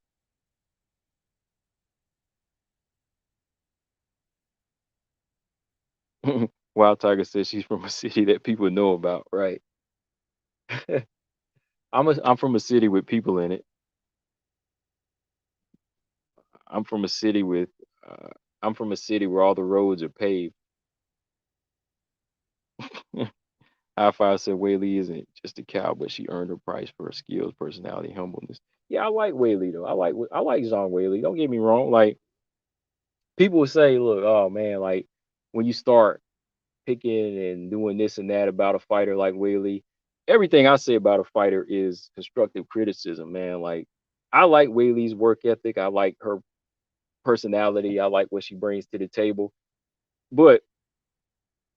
Speaker 1: Wild Tiger says she's from a city that people know about, right? I'm from a city with people in it. I'm from a city with uh, I'm from a city where all the roads are paved. High Five said Whaley isn't just a cow, but she earned her price for her skills, personality, humbleness. Yeah, I like Whaley though. I like Zhang Whaley. Don't get me wrong. Like people will say, look, oh man, like when you start picking and doing this and that about a fighter like Whaley, everything I say about a fighter is constructive criticism, man. Like I like Whaley's work ethic. I like her personality. I like what she brings to the table. But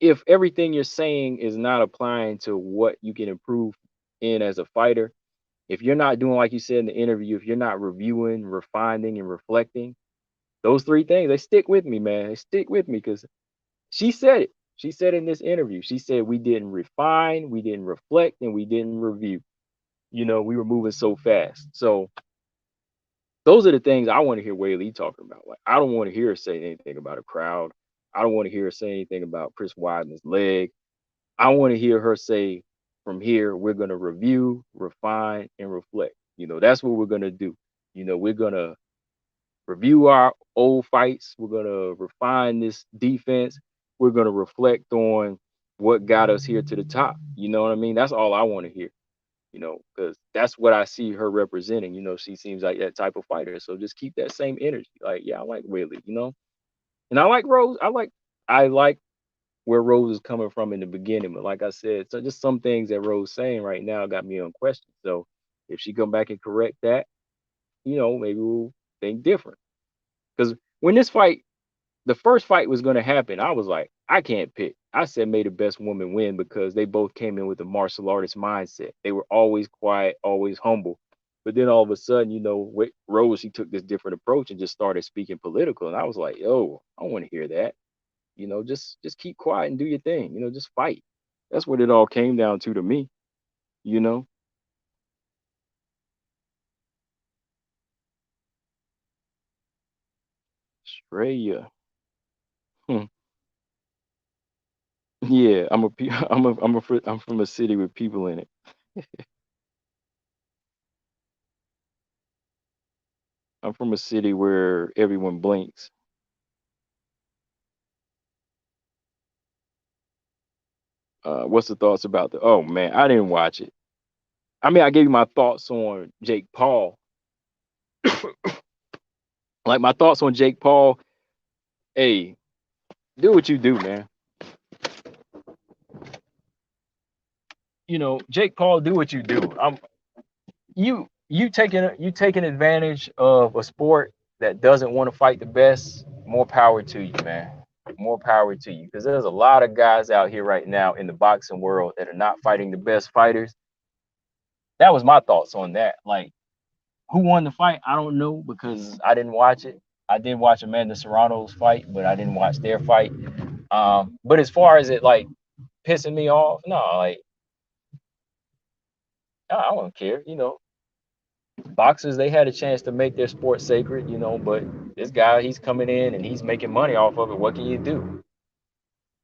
Speaker 1: if everything you're saying is not applying to what you can improve in as a fighter, if you're not doing like you said in the interview, if you're not reviewing, refining, and reflecting, those three things, they stick with me, man. They stick with me because she said it. She said in this interview, she said we didn't refine, we didn't reflect, and we didn't review. You know, we were moving so fast. So those are the things I want to hear Whaley talking about. Like, I don't want to hear her say anything about a crowd. I don't want to hear her say anything about Chris Weidman's leg. I want to hear her say, from here, we're going to review, refine, and reflect. You know, that's what we're going to do. You know, we're going to review our old fights. We're going to refine this defense. We're going to reflect on what got us here to the top. You know what I mean? That's all I want to hear, you know, because that's what I see her representing. You know, she seems like that type of fighter. So just keep that same energy. Like, yeah, I like Whaley, you know, and I like Rose. I like where Rose is coming from in the beginning. But like I said, so just some things that Rose saying right now got me on question. So if she come back and correct that, you know, maybe we'll think different. Because when this fight, the first fight was going to happen, I was like, I can't pick. I said, may the best woman win because they both came in with a martial artist mindset. They were always quiet, always humble. But then all of a sudden, you know, with Rose, she took this different approach and just started speaking political. And I was like, yo, I want to hear that. You know, just keep quiet and do your thing. You know, just fight. That's what it all came down to me. You know, Australia. Hmm. Yeah, I'm from a city with people in it. I'm from a city where everyone blinks. What's the thoughts about the? Oh man, I didn't watch it. I mean, I gave you my thoughts on Jake Paul. Like my thoughts on Jake Paul. Hey, do what you do, man. You know, Jake Paul, do what you do. You taking advantage of a sport that doesn't want to fight the best. More power to you, man. More power to you, because there's a lot of guys out here right now in the boxing world that are not fighting the best fighters. That was my thoughts on that. Like, who won the fight? I don't know because I didn't watch it. I did watch Amanda Serrano's fight, but I didn't watch their fight. But as far as it like pissing me off, no, like I don't care. You know, boxers they had a chance to make their sport sacred. You know, but this guy he's coming in and he's making money off of it. What can you do,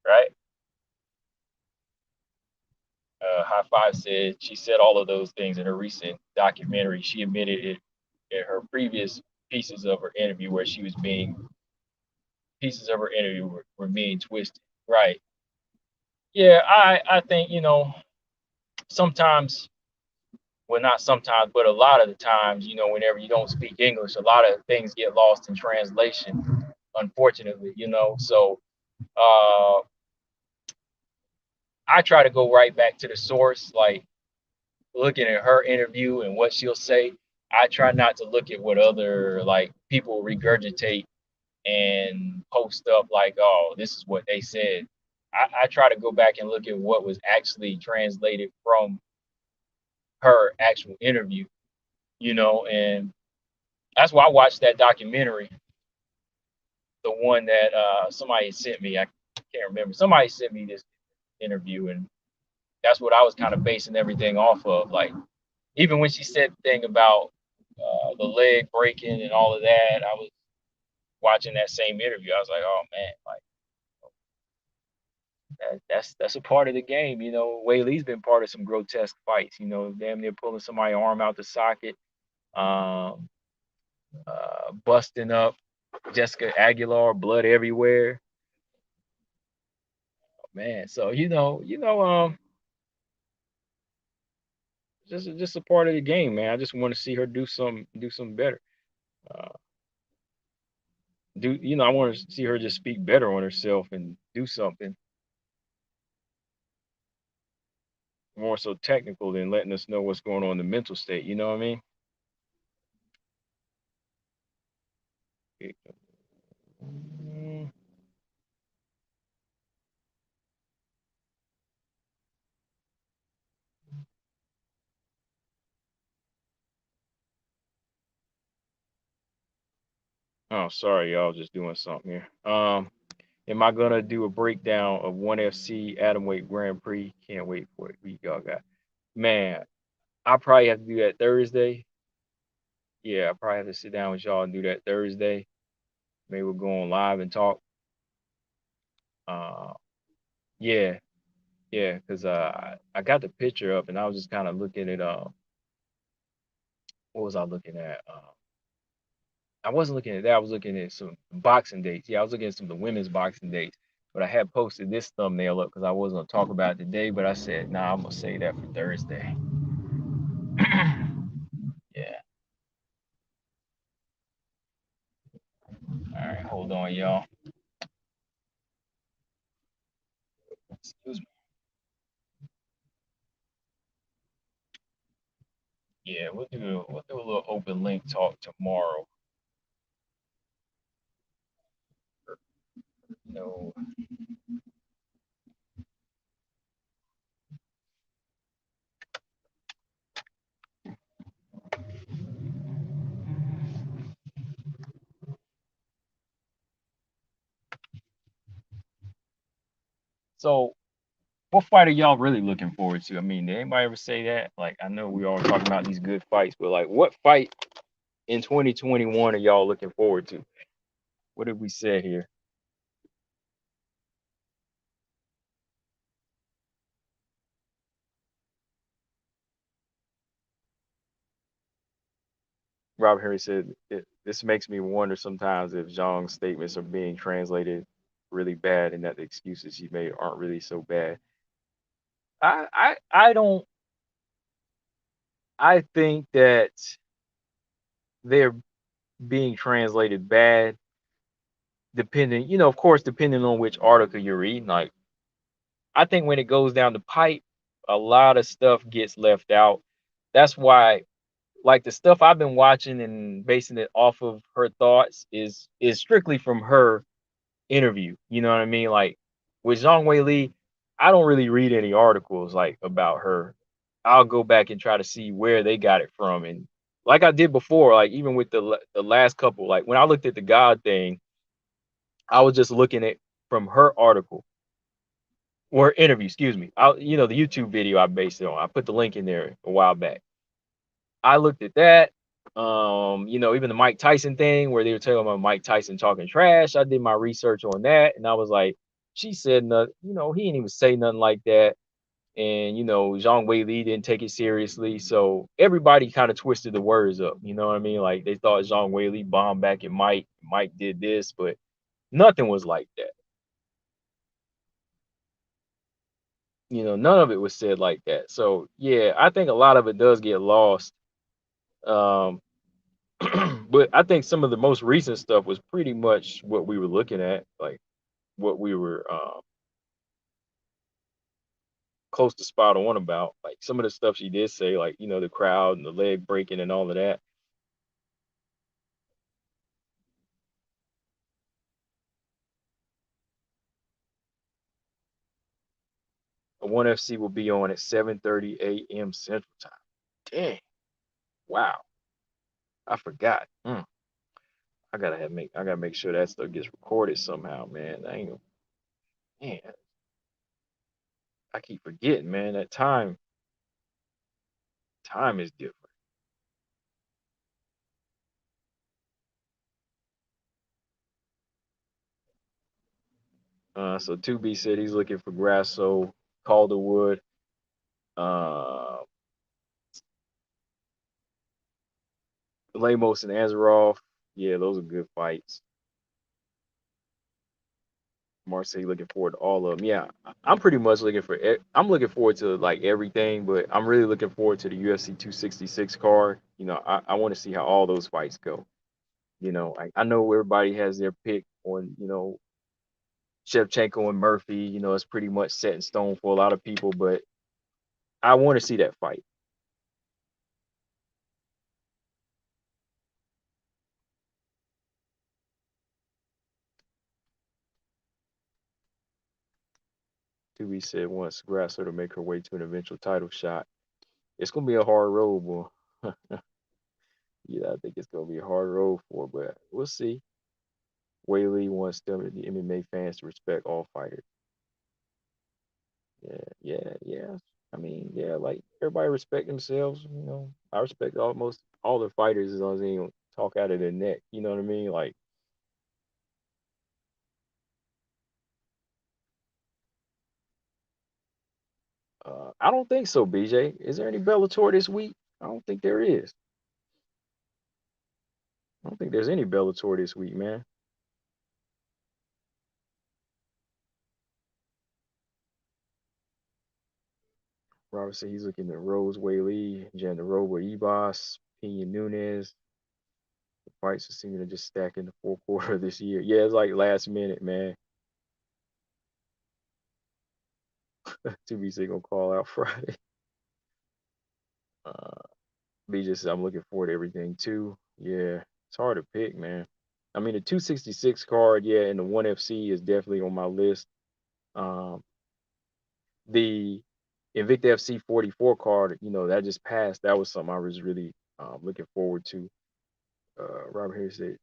Speaker 1: right? High Five said she said all of those things in her recent documentary. She admitted it in her previous pieces of her interview where she was being pieces of her interview were being twisted. Right. Yeah, I think, sometimes, well, not sometimes, but a lot of the times, whenever you don't speak English, a lot of things get lost in translation, unfortunately, So uh, I try to go right back to the source, like looking at her interview and what she'll say. I try not to look at what other like people regurgitate and post up like, oh, this is what they said. I try to go back and look at what was actually translated from her actual interview, and that's why I watched that documentary, the one that somebody sent me. I can't remember. Somebody sent me this interview, and that's what I was kind of basing everything off of. Like, even when she said the thing about the leg breaking and all of that, I was watching that same interview. I was like, oh man, like that's a part of the game. Wei Lee's been part of some grotesque fights. Damn near pulling somebody's arm out the socket, um, busting up Jessica Aguilar, blood everywhere. Man, so just a part of the game, man. I just want to see her do some better. Uh, I want to see her just speak better on herself and do something more so technical than letting us know what's going on in the mental state. You know what I mean? Mm, Oh, sorry, y'all. Just doing something here. Am I gonna do a breakdown of ONE FC Atomweight Grand Prix? Can't wait for it. We y'all got, man. I probably have to do that Thursday. Yeah, I probably have to sit down with y'all and do that Thursday. Maybe we'll go on live and talk. Uh, yeah, yeah, because I got the picture up and I was just kind of looking at what was I looking at? I wasn't looking at that. I was looking at some boxing dates. Yeah, I was looking at some of the women's boxing dates. But I had posted this thumbnail up because I wasn't gonna talk about it today. But I said, nah, I'm gonna save that for Thursday. Yeah. All right, hold on, y'all. Excuse me. Yeah, we'll do a little open link talk tomorrow. No. So, what fight are y'all really looking forward to? I mean, did anybody ever say that? Like, I know we all talking about these good fights, but like, what fight in 2021 are y'all looking forward to? What did we say here? Rob Henry said, this makes me wonder sometimes if Zhang's statements are being translated really bad and that the excuses he made aren't really so bad. I don't, I think that they're being translated bad, depending, of course, depending on which article you're reading. Like, I think when it goes down the pipe, a lot of stuff gets left out. That's why, like, the stuff I've been watching and basing it off of her thoughts is strictly from her interview. You know what I mean? Like with Zhang Wei Li, I don't really read any articles like about her. I'll go back and try to see where they got it from, and like I did before, like even with the last couple, like when I looked at the God thing, I was just looking at from her article or interview, excuse me. The YouTube video I based it on. I put the link in there a while back. I looked at that. Even the Mike Tyson thing where they were talking about Mike Tyson talking trash. I did my research on that and I was like, she said nothing, he didn't even say nothing like that. And Zhang Wei Li didn't take it seriously. So everybody kind of twisted the words up. You know what I mean? Like they thought Zhang Wei Li bombed back at Mike. Mike did this, but Nothing was like that. None of it was said like that. So yeah, I think a lot of it does get lost. Um, but I think some of the most recent stuff was pretty much what we were looking at, like what we were close to spot on about. Like some of the stuff she did say, like the crowd and the leg breaking and all of that. One FC will be on at 7:30 a.m. Central Time. Dang, wow, I forgot. I gotta make sure that stuff gets recorded somehow, man. I ain't man, I keep forgetting, man. That time is different. So 2B said he's looking for Grasso, Calderwood, uh, Lemos and Azaroff. Yeah, those are good fights. Marseille looking forward to all of them. Yeah, I'm pretty much looking for. I'm looking forward to like everything, but I'm really looking forward to the UFC 266 card. I want to see how all those fights go. I know everybody has their pick on Shevchenko and Murphy. It's pretty much set in stone for a lot of people, but I want to see that fight. To said wants Grasso to make her way to an eventual title shot. It's gonna be a hard road, boy. Yeah, I think it's gonna be a hard road for her, but we'll see. Whaley wants them, the MMA fans, to respect all fighters. Yeah, yeah, yeah. I mean, yeah, like everybody respect themselves. I respect almost all the fighters as long as they don't talk out of their neck. You know what I mean? Like, I don't think so, BJ. Is there any Bellator this week? I don't think there is. I don't think there's any Bellator this week, man. Robert said he's looking at Rose Whaley, Jandaroba, Ebos, Pena Nunes. The fights seem to just stack in the fourth quarter of this year. Yeah, it's like last minute, man. 2BC gonna call out Friday. Uh, B just said I'm looking forward to everything too. Yeah, it's hard to pick, man. I mean, the 266 card, yeah, and the 1FC is definitely on my list. Um, the Invicta FC 44 card, that just passed. That was something I was really looking forward to. Robert Harris said,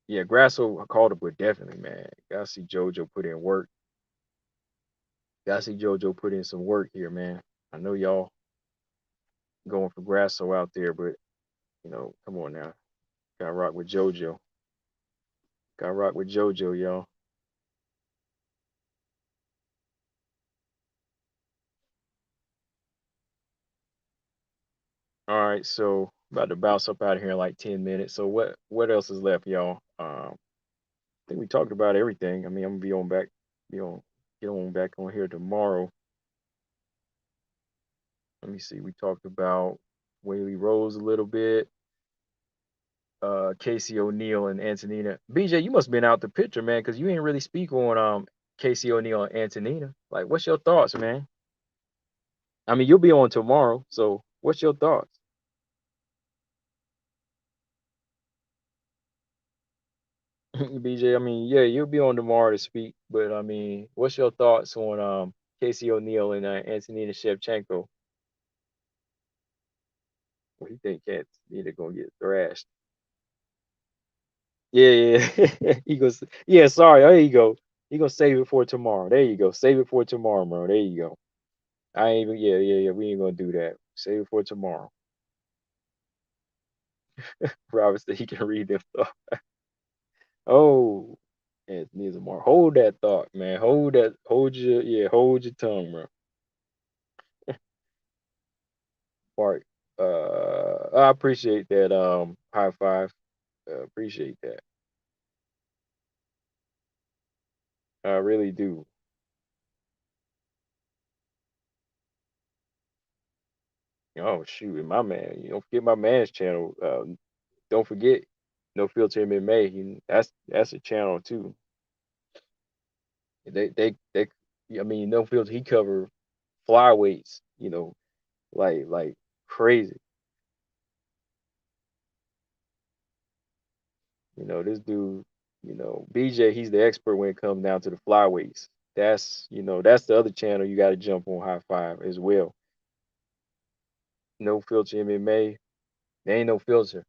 Speaker 1: yeah, Grasso called it, but definitely, man. Gotta see JoJo put in work. Gotta see JoJo put in some work here, man. I know y'all going for Grasso out there, but come on now. Gotta rock with JoJo. Gotta rock with JoJo, y'all. All right, so about to bounce up out of here in like 10 minutes. So what else is left, y'all? I think we talked about everything. I mean, I'm gonna be on, get on back on here tomorrow. Let me see. We talked about Whaley Rose a little bit. Casey O'Neill and Antonina. BJ, you must have been out the picture, man, because you ain't really speak on Casey O'Neill and Antonina. Like, what's your thoughts, man? I mean, you'll be on tomorrow, so what's your thoughts? BJ, I mean, yeah, you'll be on tomorrow to speak, but I mean, what's your thoughts on Casey O'Neill and Antonina Shevchenko? What do you think Antonina gonna get thrashed? Yeah, yeah. He goes, yeah, sorry. There you go. He gonna save it for tomorrow. There you go. Save it for tomorrow, bro. There you go. I ain't even, yeah, yeah, yeah. We ain't gonna do that. Save it for tomorrow. Robert said he can read them thoughts. Oh, Anthony Zamar. Hold that thought, man. Hold your tongue, bro. Mark. I appreciate that high five. Appreciate that. I really do. Oh shoot, and my man, you don't forget my man's channel. Don't forget No Filter MMA. That's a channel too. They I mean, No Filter, he cover flyweights, like crazy. This dude, BJ, he's the expert when it comes down to the flyweights. That's the other channel you got to jump on. High Five as well. No Filter MMA. There ain't no filter.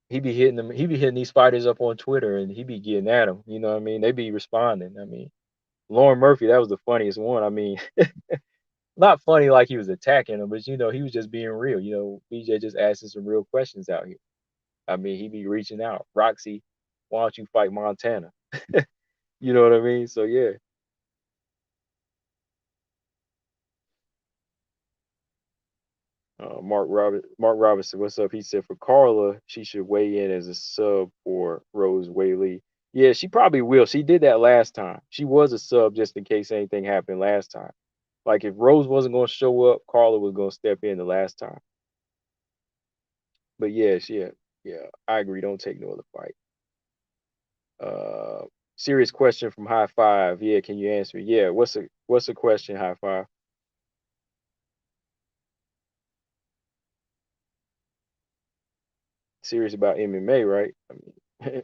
Speaker 1: He be hitting them. He be hitting these fighters up on Twitter, and he be getting at them. You know what I mean? They be responding. I mean, Lauren Murphy, that was the funniest one. I mean, not funny like he was attacking him, but he was just being real. BJ just asking some real questions out here. I mean, he be reaching out. Roxy, why don't you fight Montana? You know what I mean? So yeah. Mark Robinson, what's up? He said for Carla, she should weigh in as a sub for Rose Whaley. Yeah, she probably will. She did that last time. She was a sub just in case anything happened last time. Like if Rose wasn't going to show up, Carla was going to step in the last time. But yes, yeah, I agree. Don't take no other fight. Uh, Serious question from High Five. Yeah, can you answer? Yeah, what's a question, High Five? Serious about MMA, right? I mean,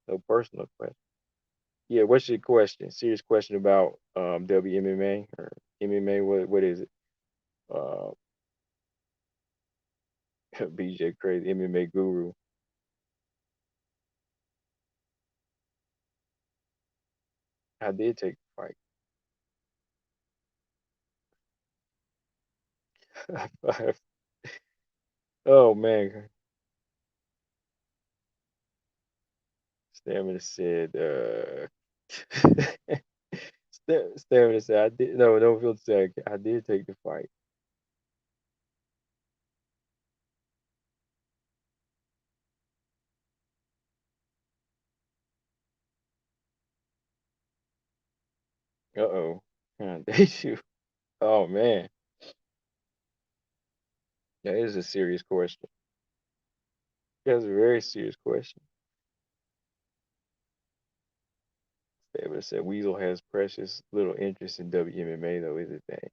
Speaker 1: no personal question. Yeah, what's your question? Serious question about WMMA or MMA? What is it? Uh, BJ Crazy MMA Guru. I did take the fight. Oh man, Stamina said. Stamina said I did. No, don't feel sad. I did take the fight. Uh-oh. They shoot. Oh man, that is a serious question. That's a very serious question. Stamina said Weasel has precious little interest in WMMA though, is it? Thing.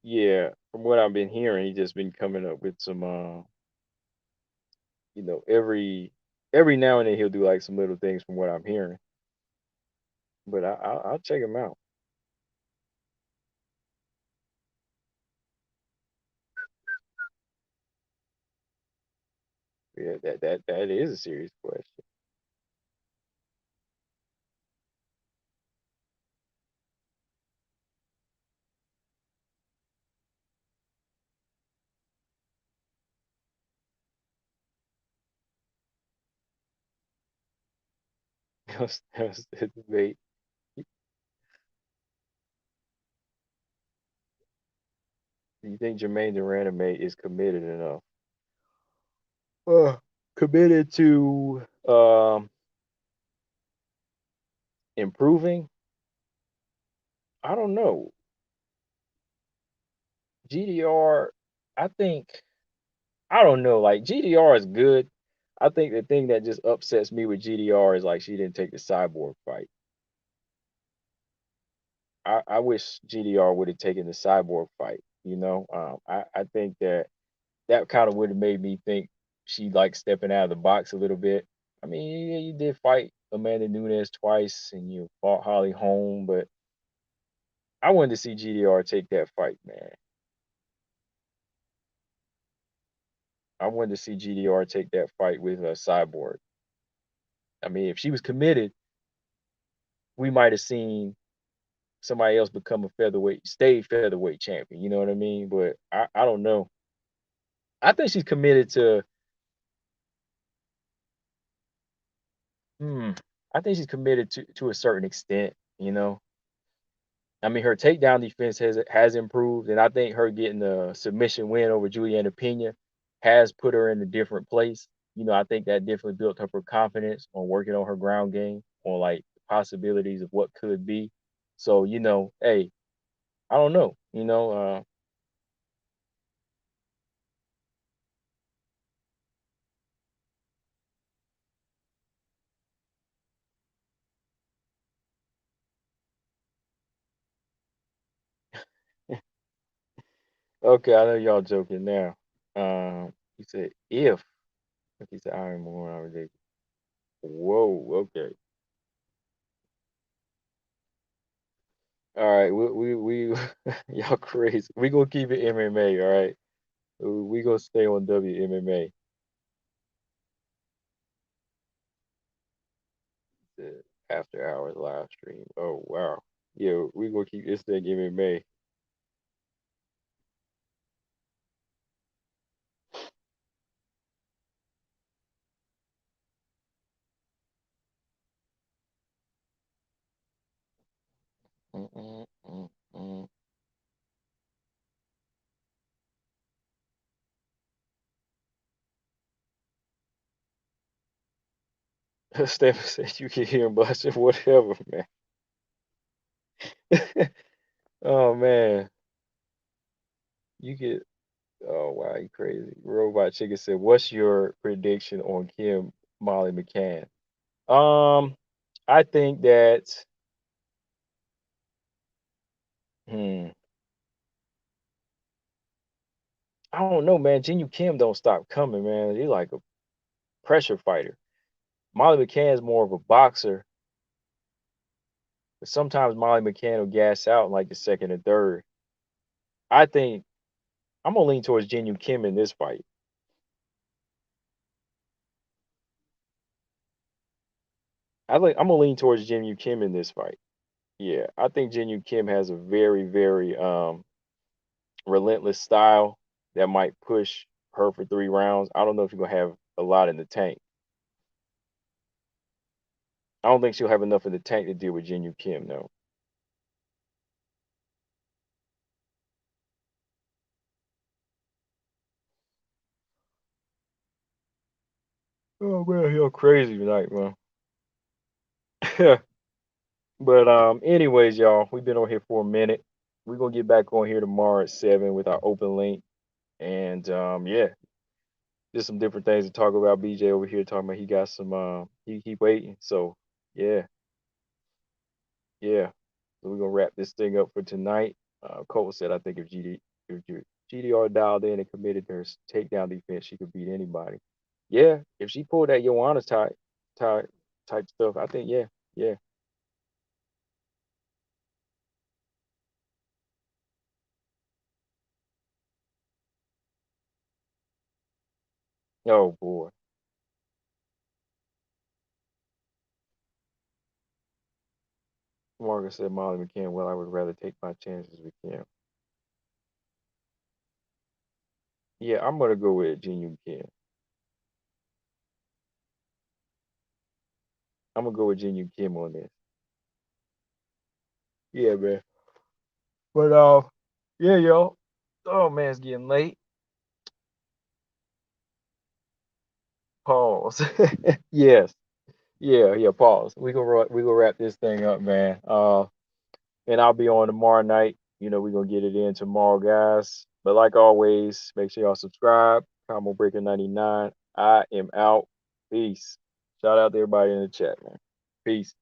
Speaker 1: Yeah, from what I've been hearing, he's just been coming up with some, every now and then he'll do like some little things from what I'm hearing. But I'll check him out. Yeah, that is a serious question. That was the debate. Do you think Jermaine Duraname is committed enough? Committed to improving? I don't know. GDR, I think I don't know. Like GDR is good. I think the thing that just upsets me with GDR is like she didn't take the cyborg fight. I wish GDR would have taken the cyborg fight. I think that kind of would have made me think she like stepping out of the box a little bit. I mean, yeah, you did fight Amanda Nunes twice and you fought Holly Holm, but I wanted to see GDR take that fight, man. I wanted to see GDR take that fight with a cyborg. I mean, if she was committed, we might have seen somebody else become a featherweight, state featherweight champion. You know what I mean? But I don't know. I think she's committed to. Hmm. I think she's committed to a certain extent. I mean, her takedown defense has improved, and I think her getting the submission win over Juliana Pena has put her in a different place. I think that definitely built up her confidence on working on her ground game, on like possibilities of what could be. So, hey, I don't know. Okay, I know y'all joking now. He said if. Like he said, I am more ridiculous. Whoa, okay. All right, we y'all crazy. We gonna keep it MMA, all right? We gonna stay on WMMA. The after hours live stream. Oh wow. Yeah, we gonna keep this thing MMA. Mm, mm, mm, mm. Stephen said you can hear him busting, whatever, man. Oh man, you get. Oh wow, you crazy. Robot Chicken said, "What's your prediction on Kim Molly McCann?" Um, I think that. Hmm. I don't know, man. Jin Kim don't stop coming, man. He's like a pressure fighter. Molly McCann's more of a boxer, but sometimes Molly McCann will gas out in like the second and third. I think I'm gonna lean towards Jin Kim in this fight. I'm gonna lean towards Jin Kim in this fight. Yeah, I think Jin Kim has a very, very relentless style that might push her for 3 rounds. I don't know if she's gonna have a lot in the tank. I don't think she'll have enough in the tank to deal with Jin Kim, though. Oh man, you're crazy tonight, man. But anyways, y'all, we've been on here for a minute. We're gonna get back on here tomorrow at 7 with our open link. And yeah, just some different things to talk about. BJ over here talking about he got some he waiting. So yeah, yeah. So we're gonna wrap this thing up for tonight. Cole said I think if GDR dialed in and committed to her takedown defense, she could beat anybody. Yeah, if she pulled that Joanna type type stuff, I think yeah, yeah. Oh boy. Morgan said Molly McCann, well, I would rather take my chances with Kim. Yeah, I'm gonna go with Jin Kim. I'm gonna go with Jin Kim on this. Yeah, man. But yeah, yo. Oh man, it's getting late. Pause. Yes. Yeah, yeah, pause. We gonna wrap this thing up, man. And I'll be on tomorrow night. We're gonna get it in tomorrow, guys. But like always, make sure y'all subscribe. Combo Breaker 99. I am out. Peace. Shout out to everybody in the chat, man. Peace.